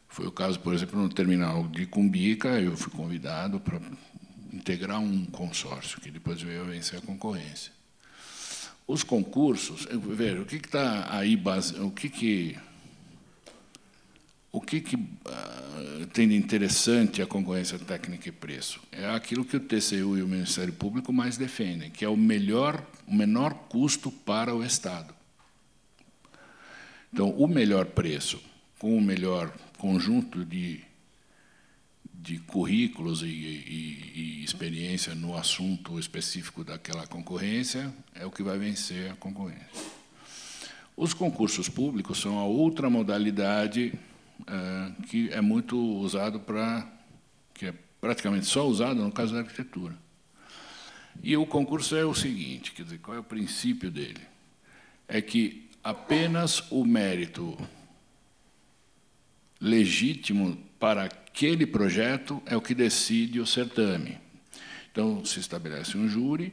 Foi o caso, por exemplo, no terminal de Cumbica, eu fui convidado para integrar um consórcio, que depois veio a vencer a concorrência. Os concursos, veja, o que está aí o que tem de interessante a concorrência técnica e preço? É aquilo que o TCU e o Ministério Público mais defendem, que é o menor custo para o Estado. Então, o melhor preço, com o melhor conjunto de currículos e experiência no assunto específico daquela concorrência, é o que vai vencer a concorrência. Os concursos públicos são a outra modalidade que é muito usado que é praticamente só usado no caso da arquitetura. E o concurso é o seguinte, quer dizer, qual é o princípio dele? É que apenas o mérito legítimo para aquele projeto é o que decide o certame. Então, se estabelece um júri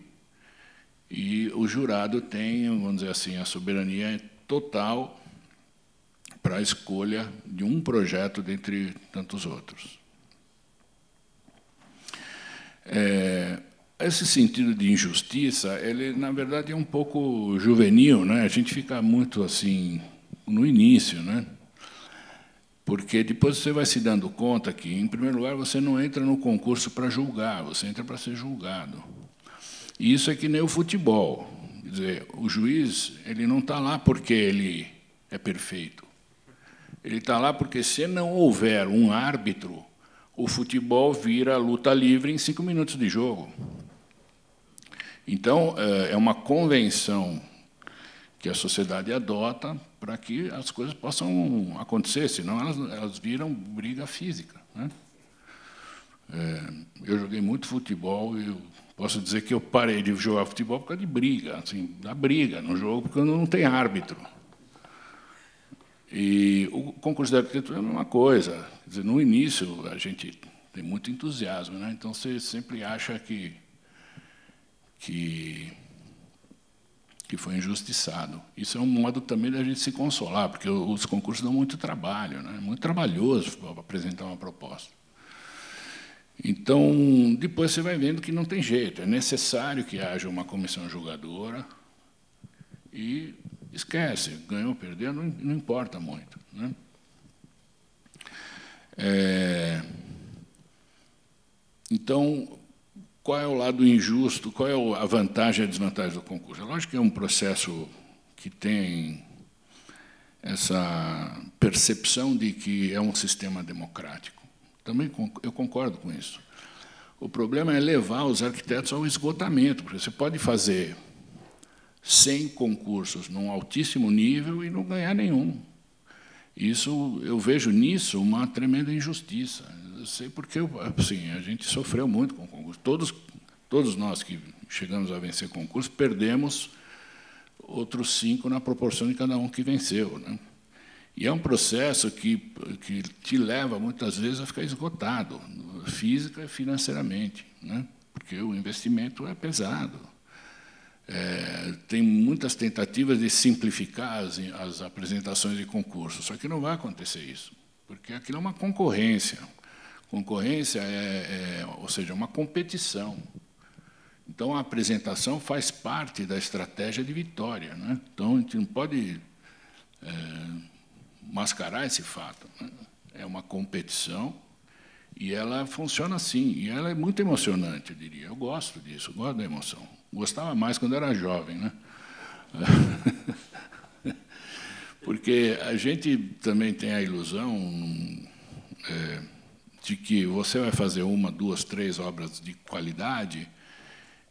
e o jurado tem, vamos dizer assim, a soberania total para a escolha de um projeto dentre tantos outros. Esse sentido de injustiça, ele, na verdade, é um pouco juvenil, né? A gente fica muito assim no início, né? Porque depois você vai se dando conta que, em primeiro lugar, você não entra no concurso para julgar, você entra para ser julgado. E isso é que nem o futebol. Quer dizer, o juiz ele não está lá porque ele é perfeito. Ele está lá porque, se não houver um árbitro, o futebol vira luta livre em 5 minutos de jogo. Então, é uma convenção que a sociedade adota para que as coisas possam acontecer, senão elas viram briga física, né? Eu joguei muito futebol e eu posso dizer que eu parei de jogar futebol por causa de briga, assim, da briga no jogo, porque não tem árbitro. E o concurso de arquitetura é a mesma coisa. Quer dizer, no início, a gente tem muito entusiasmo, né? Então, você sempre acha que foi injustiçado. Isso é um modo também da gente se consolar, porque os concursos dão muito trabalho, né? É muito trabalhoso apresentar uma proposta. Então, depois você vai vendo que não tem jeito, é necessário que haja uma comissão julgadora e esquece, ganhou ou perdeu, não importa muito, né? Então, qual é o lado injusto, qual é a vantagem e a desvantagem do concurso? É lógico que é um processo que tem essa percepção de que é um sistema democrático. Também eu concordo com isso. O problema é levar os arquitetos ao esgotamento, porque você pode fazer 100 concursos num altíssimo nível e não ganhar nenhum. Eu vejo nisso uma tremenda injustiça. Eu sei porque assim, a gente sofreu muito com o concurso. Todos nós que chegamos a vencer concurso perdemos outros 5 na proporção de cada um que venceu, né? E é um processo que te leva, muitas vezes, a ficar esgotado, física e financeiramente, né? Porque o investimento é pesado. Tem muitas tentativas de simplificar as apresentações de concurso, só que não vai acontecer isso, porque aquilo é uma concorrência. Concorrência ou seja, uma competição. Então, a apresentação faz parte da estratégia de vitória, né? Então, a gente não pode mascarar esse fato, né? É uma competição e ela funciona assim. E ela é muito emocionante, eu diria. Eu gosto disso, eu gosto da emoção. Gostava mais quando era jovem, né? Porque a gente também tem a ilusão de que você vai fazer 1, 2, 3 obras de qualidade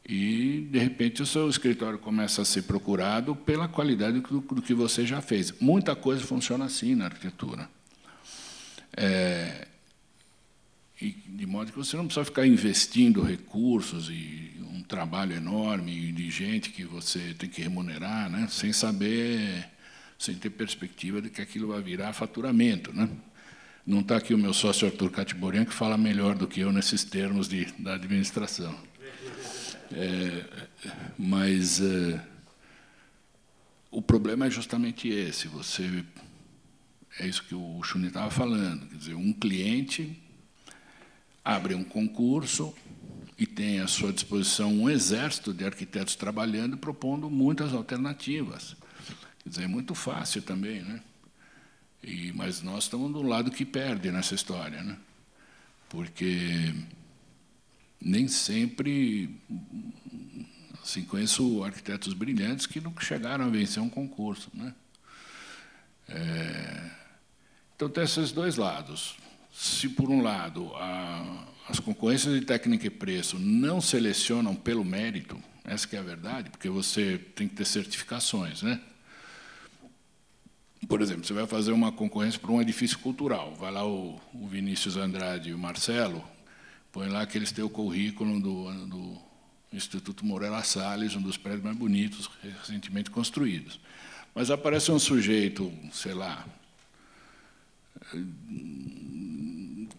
e, de repente, o seu escritório começa a ser procurado pela qualidade do que você já fez. Muita coisa funciona assim na arquitetura. E de modo que você não precisa ficar investindo recursos e um trabalho enorme de gente que você tem que remunerar, né, sem saber, sem ter perspectiva de que aquilo vai virar faturamento, né? Não está aqui o meu sócio Arthur Catiborian, que fala melhor do que eu nesses termos da administração. Mas o problema é justamente esse. É isso que o Chuni estava falando. Quer dizer, um cliente abre um concurso e tem à sua disposição um exército de arquitetos trabalhando e propondo muitas alternativas. Quer dizer, é muito fácil também, né? Mas nós estamos do lado que perde nessa história, né? Porque nem sempre, assim, conheço arquitetos brilhantes que não chegaram a vencer um concurso, né? Então tem esses dois lados. Se por um lado as concorrências de técnica e preço não selecionam pelo mérito, essa que é a verdade, porque você tem que ter certificações, né? Por exemplo, você vai fazer uma concorrência para um edifício cultural. Vai lá o Vinícius Andrade e o Marcelo, põe lá que eles têm o currículo do Instituto Moreira Salles, um dos prédios mais bonitos recentemente construídos. Mas aparece um sujeito, sei lá,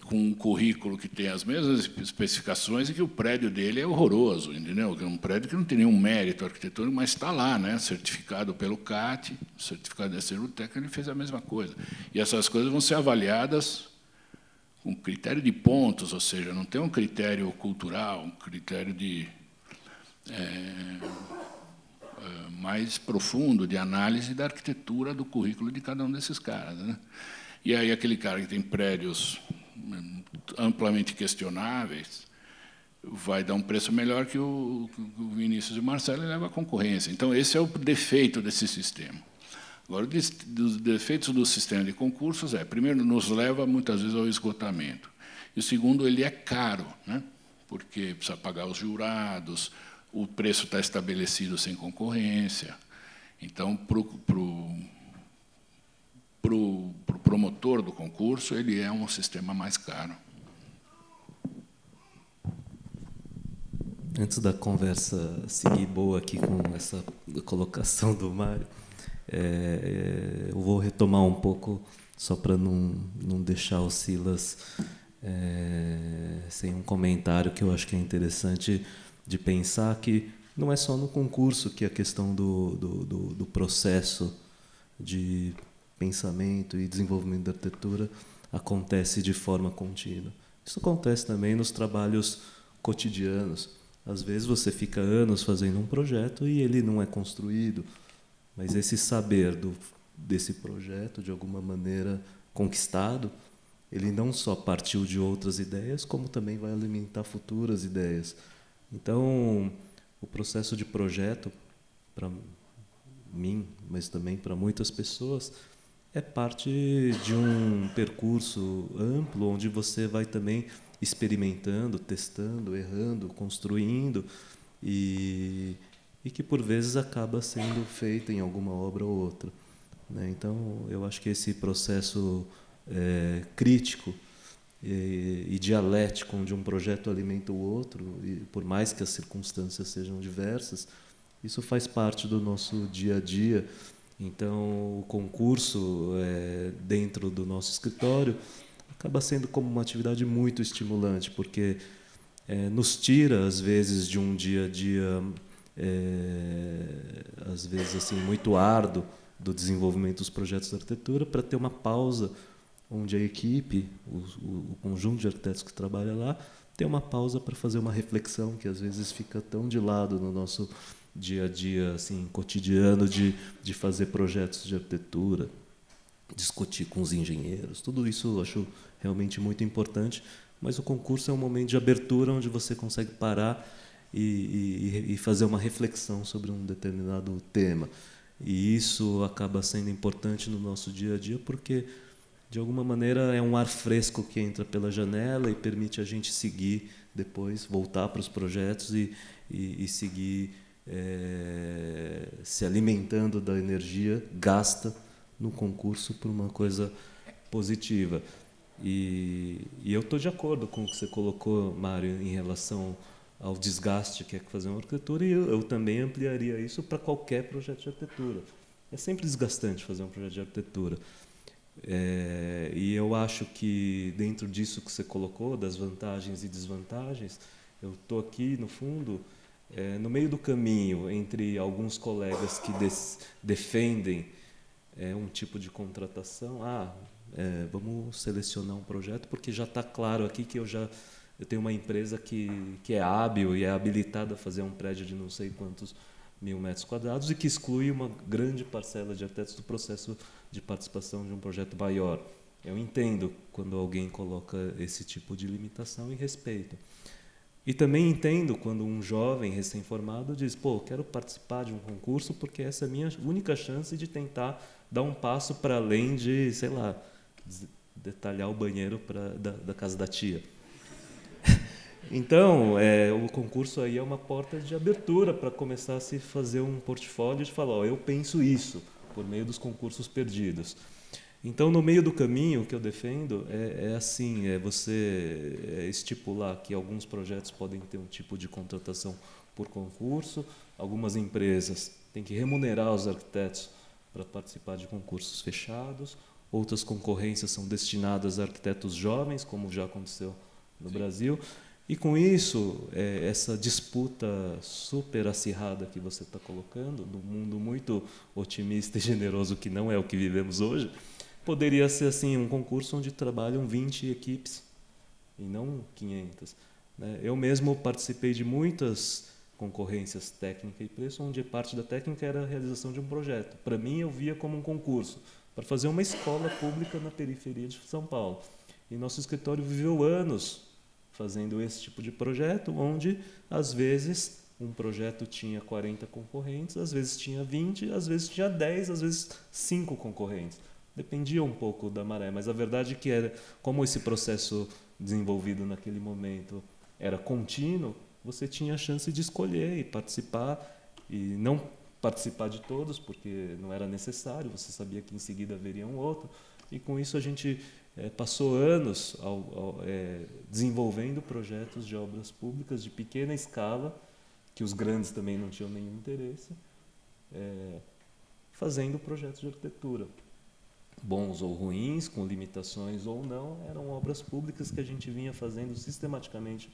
com um currículo que tem as mesmas especificações e que o prédio dele é horroroso, entendeu? É um prédio que não tem nenhum mérito arquitetônico, mas está lá, né? Certificado pelo CAT, certificado de acervo técnico, ele fez a mesma coisa. E essas coisas vão ser avaliadas com critério de pontos, ou seja, não tem um critério cultural, um critério mais profundo de análise da arquitetura do currículo de cada um desses caras, né? E aí aquele cara que tem prédios amplamente questionáveis vai dar um preço melhor que o Vinícius e o Marcelo e leva a concorrência. Então, esse é o defeito desse sistema. Agora, dos defeitos do sistema de concursos primeiro, nos leva muitas vezes ao esgotamento. E o segundo, ele é caro, né? Porque precisa pagar os jurados, o preço está estabelecido sem concorrência. Então, para o promotor do concurso, ele é um sistema mais caro. Antes da conversa seguir boa aqui com essa colocação do Mário, eu vou retomar um pouco, só para não deixar o Silas sem um comentário, que eu acho que é interessante de pensar que não é só no concurso que a questão do processo de pensamento e desenvolvimento da arquitetura acontece de forma contínua. Isso acontece também nos trabalhos cotidianos. Às vezes você fica anos fazendo um projeto e ele não é construído, mas esse saber desse projeto, de alguma maneira conquistado, ele não só partiu de outras ideias, como também vai alimentar futuras ideias. Então, o processo de projeto, para mim, mas também para muitas pessoas, é parte de um percurso amplo, onde você vai também experimentando, testando, errando, construindo, e que, por vezes, acaba sendo feita em alguma obra ou outra, né? Então, eu acho que esse processo crítico e dialético, onde um projeto alimenta o outro, e por mais que as circunstâncias sejam diversas, isso faz parte do nosso dia a dia. Então, o concurso dentro do nosso escritório acaba sendo como uma atividade muito estimulante, porque nos tira, às vezes, de um dia a dia, às vezes assim, muito árduo do desenvolvimento dos projetos de arquitetura, para ter uma pausa onde a equipe, o conjunto de arquitetos que trabalha lá, tem uma pausa para fazer uma reflexão que às vezes fica tão de lado no nosso dia a dia, assim, cotidiano, de fazer projetos de arquitetura. discutir com os engenheiros. Tudo isso eu acho realmente muito importante, mas o concurso é um momento de abertura onde você consegue parar e fazer uma reflexão sobre um determinado tema. E isso acaba sendo importante no nosso dia a dia, porque, de alguma maneira, é um ar fresco que entra pela janela e permite a gente seguir depois, voltar para os projetos e seguir se alimentando da energia gasta no concurso por uma coisa positiva. E eu estou de acordo com o que você colocou, Mário, em relação ao desgaste que é fazer uma arquitetura, e eu também ampliaria isso para qualquer projeto de arquitetura. É sempre desgastante fazer um projeto de arquitetura. E eu acho que, dentro disso que você colocou, das vantagens e desvantagens, eu estou aqui, no fundo, no meio do caminho entre alguns colegas que defendem um tipo de contratação. Vamos selecionar um projeto, porque já está claro aqui que eu tenho uma empresa que é hábil e é habilitada a fazer um prédio de não sei quantos mil metros quadrados e que exclui uma grande parcela de arquitetos do processo de participação de um projeto maior. Eu entendo quando alguém coloca esse tipo de limitação e respeito. E também entendo quando um jovem recém-formado diz: quero participar de um concurso porque essa é a minha única chance de tentar dar um passo para além de, sei lá, detalhar o banheiro da casa da tia. Então, o concurso aí é uma porta de abertura para começar a se fazer um portfólio de falar: eu penso isso, por meio dos concursos perdidos. Então, no meio do caminho, o que eu defendo é você estipular que alguns projetos podem ter um tipo de contratação por concurso, algumas empresas têm que remunerar os arquitetos para participar de concursos fechados, outras concorrências são destinadas a arquitetos jovens, como já aconteceu no Brasil. E, com isso, essa disputa super acirrada que você está colocando, num mundo muito otimista e generoso, que não é o que vivemos hoje, poderia ser assim um concurso onde trabalham 20 equipes e não 500. Né? Eu mesmo participei de muitas concorrências técnica e preço, onde parte da técnica era a realização de um projeto. Para mim, eu via como um concurso para fazer uma escola pública na periferia de São Paulo. E nosso escritório viveu anos fazendo esse tipo de projeto, onde, às vezes, um projeto tinha 40 concorrentes, às vezes tinha 20, às vezes tinha 10, às vezes 5 concorrentes. Dependia um pouco da maré, mas a verdade é que, como esse processo desenvolvido naquele momento era contínuo, você tinha a chance de escolher e participar, e não participar de todos, porque não era necessário, você sabia que em seguida haveria um outro, e com isso a gente passou anos desenvolvendo projetos de obras públicas de pequena escala, que os grandes também não tinham nenhum interesse, fazendo projetos de arquitetura. Bons ou ruins, com limitações ou não, eram obras públicas que a gente vinha fazendo sistematicamente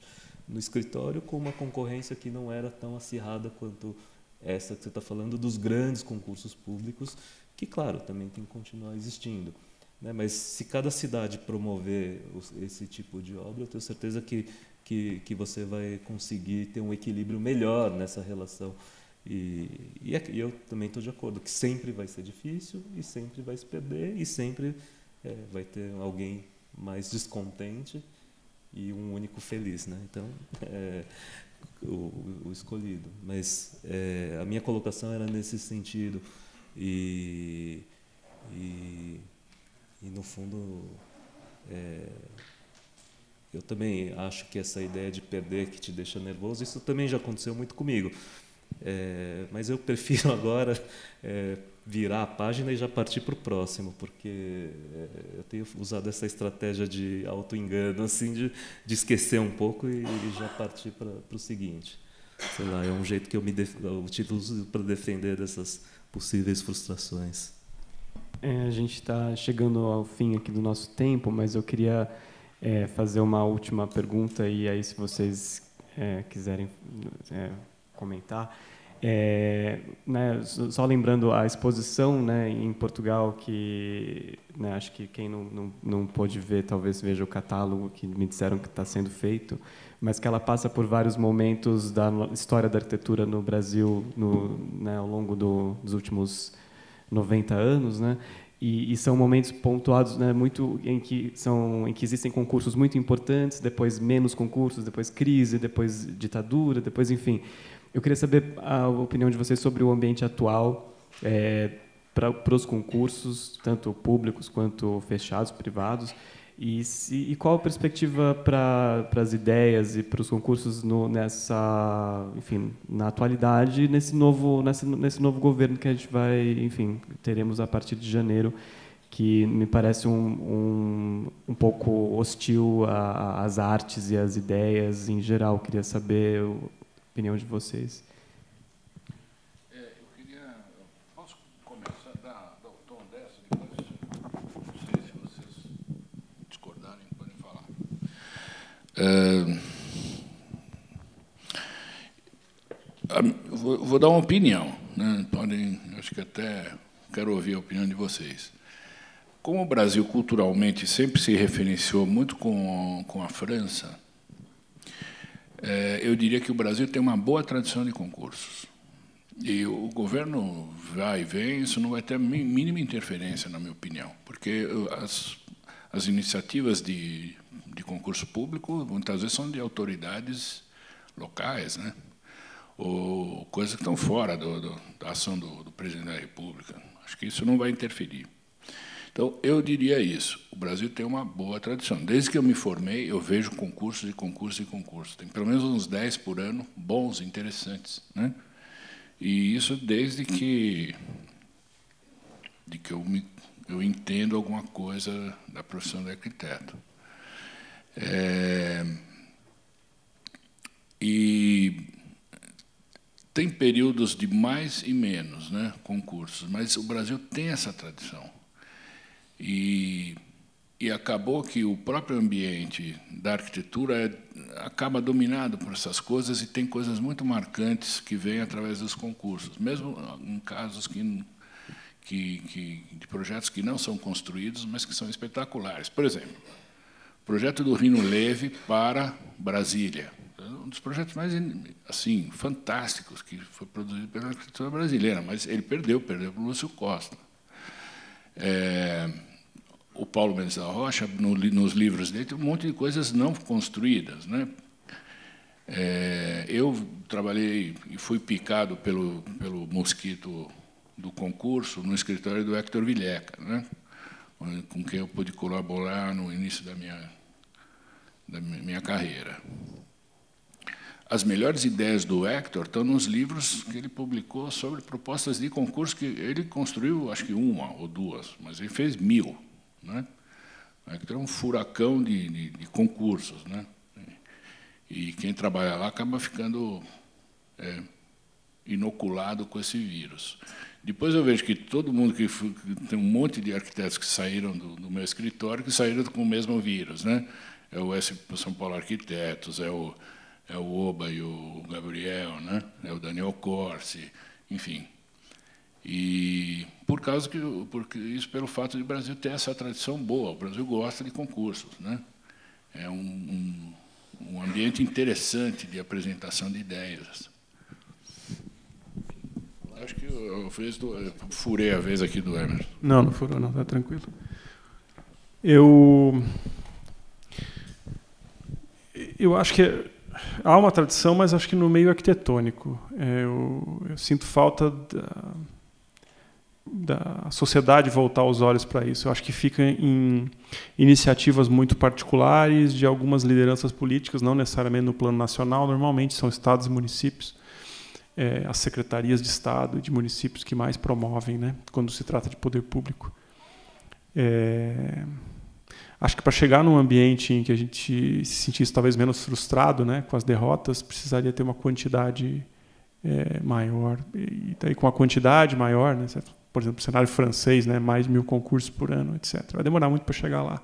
no escritório, com uma concorrência que não era tão acirrada quanto essa que você está falando, dos grandes concursos públicos, que, claro, também tem que continuar existindo. Né? Mas se cada cidade promover esse tipo de obra, eu tenho certeza que você vai conseguir ter um equilíbrio melhor nessa relação. E eu também estou de acordo que sempre vai ser difícil e sempre vai se perder e sempre vai ter alguém mais descontente e um único feliz, né? Então, o escolhido. Mas a minha colocação era nesse sentido e no fundo, eu também acho que essa ideia de perder que te deixa nervoso, isso também já aconteceu muito comigo. Mas eu prefiro agora virar a página e já partir para o próximo, porque eu tenho usado essa estratégia de auto-engano, assim, de esquecer um pouco e já partir para o seguinte. Sei lá, é um jeito que eu utilizo para defender dessas possíveis frustrações. A gente está chegando ao fim aqui do nosso tempo, mas eu queria fazer uma última pergunta, e aí, se vocês quiserem comentar. Né, só lembrando a exposição, né, em Portugal, que, né, acho que quem não pôde ver, talvez veja o catálogo que me disseram que está sendo feito, mas que ela passa por vários momentos da história da arquitetura no Brasil, né, ao longo dos últimos 90 anos, né? e são momentos pontuados, né, muito em que existem concursos muito importantes, depois menos concursos, depois crise, depois ditadura, depois, enfim. Eu queria saber a opinião de vocês sobre o ambiente atual para os concursos, tanto públicos quanto fechados, privados, e qual a perspectiva para as ideias e para os concursos na atualidade, nesse novo governo que a gente teremos a partir de janeiro, que me parece um pouco hostil às artes e às ideias em geral. Queria saber a opinião de vocês. Posso começar a dar o tom dessa, depois, não sei se vocês discordarem, podem falar. Vou dar uma opinião, né? Acho que até quero ouvir a opinião de vocês. Como o Brasil culturalmente sempre se referenciou muito com a França, eu diria que o Brasil tem uma boa tradição de concursos. E o governo vai e vem, isso não vai ter a mínima interferência, na minha opinião, porque as iniciativas de concurso público, muitas vezes, são de autoridades locais, né? Ou coisas que estão fora da ação do presidente da República. Acho que isso não vai interferir. Então, eu diria isso. O Brasil tem uma boa tradição. Desde que eu me formei, eu vejo concursos e concursos e concursos. Tem pelo menos uns 10 por ano, bons, interessantes, né? E isso desde que eu entendo alguma coisa da profissão de arquiteto. E tem períodos de mais e menos, né, concursos, mas o Brasil tem essa tradição. E acabou que o próprio ambiente da arquitetura acaba dominado por essas coisas, e tem coisas muito marcantes que vêm através dos concursos, mesmo em casos de projetos que não são construídos, mas que são espetaculares. Por exemplo, o projeto do Rino Leve para Brasília, um dos projetos mais assim fantásticos que foi produzido pela arquitetura brasileira, mas ele perdeu para o Lúcio Costa. O Paulo Mendes da Rocha, nos livros dele, tem um monte de coisas não construídas, né? Eu trabalhei e fui picado pelo mosquito do concurso no escritório do Hector Villeca, né? Com quem eu pude colaborar no início da minha carreira. As melhores ideias do Hector estão nos livros que ele publicou sobre propostas de concurso, que ele construiu, acho que uma ou duas, mas ele fez 1000. Né? O Hector é um furacão de concursos, né? E quem trabalha lá acaba ficando inoculado com esse vírus. Depois eu vejo que todo mundo tem um monte de arquitetos que saíram do meu escritório, que saíram com o mesmo vírus, né? É o São Paulo Arquitetos, é o Oba e o Gabriel, né? É o Daniel Corsi, enfim. E porque isso pelo fato de o Brasil ter essa tradição boa, o Brasil gosta de concursos, né? É um ambiente interessante de apresentação de ideias. Acho que eu furei a vez aqui do Emerson. Não furou, não, está tranquilo. Eu acho que há uma tradição, mas acho que no meio arquitetônico. Eu sinto falta da sociedade voltar os olhos para isso. Eu acho que fica em iniciativas muito particulares de algumas lideranças políticas, não necessariamente no plano nacional, normalmente são estados e municípios, as secretarias de estado e de municípios que mais promovem, né, quando se trata de poder público. Acho que para chegar num ambiente em que a gente se sentisse talvez menos frustrado, né, com as derrotas, precisaria ter uma quantidade maior. E daí, com a quantidade maior, né, por exemplo, o cenário francês, né, mais 1000 concursos por ano, etc. Vai demorar muito para chegar lá.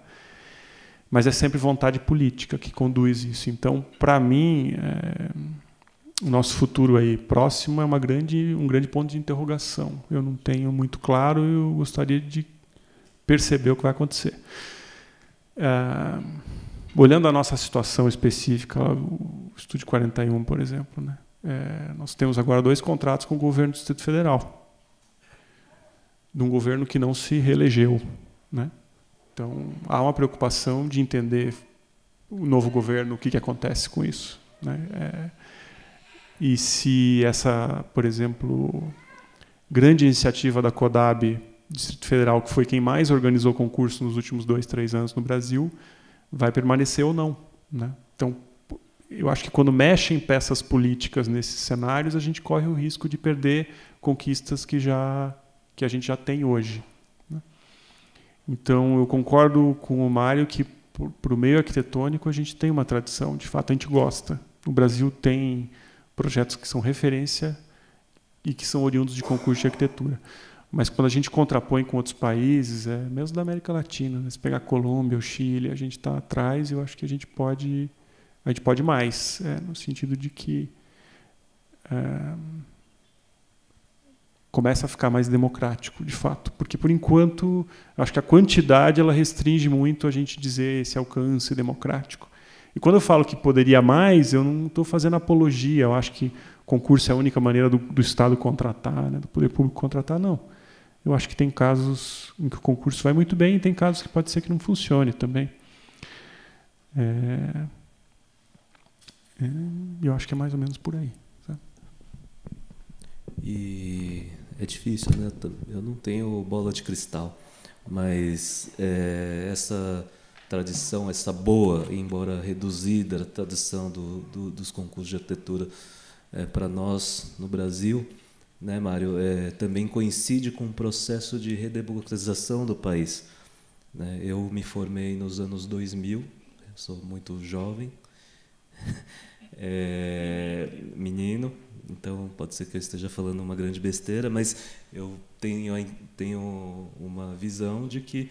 Mas é sempre vontade política que conduz isso. Então, para mim, o nosso futuro aí próximo é um grande ponto de interrogação. Eu não tenho muito claro, eu gostaria de perceber o que vai acontecer. Olhando a nossa situação específica, o Estúdio 41, por exemplo, né, nós temos agora 2 contratos com o governo do Distrito Federal. de um governo que não se reelegeu, né? Então, há uma preocupação de entender o novo governo, o que acontece com isso, né? E se essa, por exemplo, grande iniciativa da CODAB, Distrito Federal, que foi quem mais organizou concurso nos últimos 2, 3 anos no Brasil, vai permanecer ou não, né? Então, eu acho que quando mexem peças políticas nesses cenários, a gente corre o risco de perder conquistas que a gente já tem hoje, né? Então, eu concordo com o Mário que, para o meio arquitetônico, a gente tem uma tradição, de fato, a gente gosta. O Brasil tem projetos que são referência e que são oriundos de concurso de arquitetura. Mas quando a gente contrapõe com outros países, mesmo da América Latina, né? Se pegar a Colômbia, o Chile, a gente está atrás, e eu acho que a gente pode mais, no sentido de que começa a ficar mais democrático, de fato. Porque, por enquanto, acho que a quantidade ela restringe muito a gente dizer esse alcance democrático. E quando eu falo que poderia mais, eu não estou fazendo apologia. Eu acho que concurso é a única maneira do Estado contratar, né, do poder público contratar, não. Eu acho que tem casos em que o concurso vai muito bem e tem casos que pode ser que não funcione também. Eu acho que é mais ou menos por aí. Sabe? E é difícil, né? Eu não tenho bola de cristal, mas essa tradição, essa boa, embora reduzida, tradição dos concursos de arquitetura para nós no Brasil, né, Mário, também coincide com o processo de redemocratização do país, né? Eu me formei nos anos 2000, sou muito jovem, menino, então pode ser que eu esteja falando uma grande besteira, mas eu tenho uma visão de que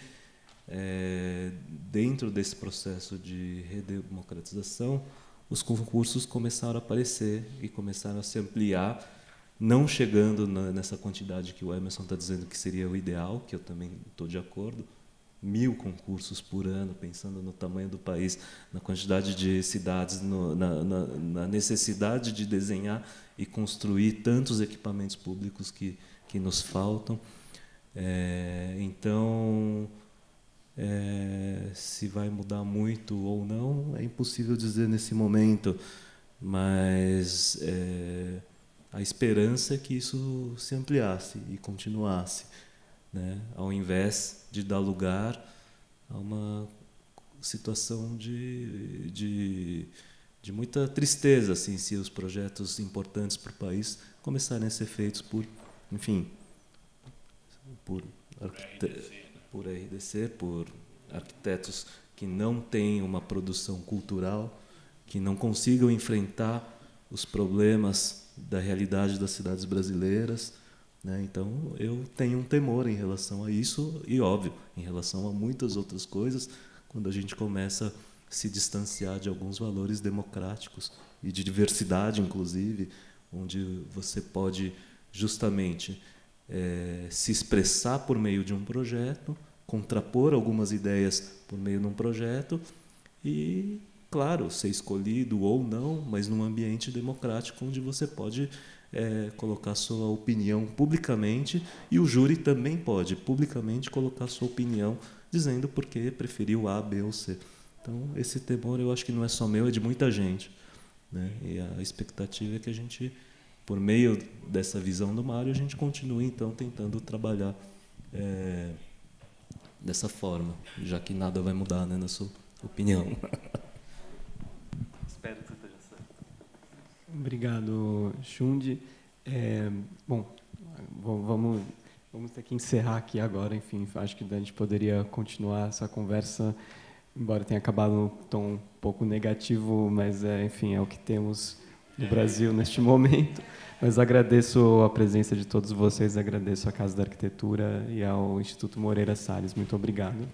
dentro desse processo de redemocratização, os concursos começaram a aparecer e começaram a se ampliar, não chegando nessa quantidade que o Emerson está dizendo que seria o ideal, que eu também estou de acordo, 1000 concursos por ano, pensando no tamanho do país, na quantidade de cidades, na necessidade de desenhar e construir tantos equipamentos públicos que nos faltam. Então, se vai mudar muito ou não, é impossível dizer nesse momento, mas a esperança é que isso se ampliasse e continuasse, né? Ao invés de dar lugar a uma situação de muita tristeza, assim, se os projetos importantes para o país começarem a ser feitos por RDC, por arquitetos que não têm uma produção cultural, que não consigam enfrentar os problemas da realidade das cidades brasileiras, né? Então, eu tenho um temor em relação a isso e, óbvio, em relação a muitas outras coisas, quando a gente começa a se distanciar de alguns valores democráticos e de diversidade, inclusive, onde você pode justamente se expressar por meio de um projeto, contrapor algumas ideias por meio de um projeto e, claro, ser escolhido ou não, mas num ambiente democrático onde você pode colocar sua opinião publicamente, e o júri também pode publicamente colocar sua opinião dizendo por que preferiu A, B ou C. Então, esse temor eu acho que não é só meu, é de muita gente, né? E a expectativa é que a gente, por meio dessa visão do Mário, a gente continue, então, tentando trabalhar dessa forma, já que nada vai mudar, né, na sua opinião. Espero que esteja certo. Obrigado, Xundi. Bom, vamos ter que encerrar aqui agora. Enfim, acho que a gente poderia continuar essa conversa, embora tenha acabado num tom um pouco negativo, mas, enfim, é o que temos no Brasil neste momento. Mas agradeço a presença de todos vocês, agradeço à Casa da Arquitetura e ao Instituto Moreira Salles. Muito obrigado.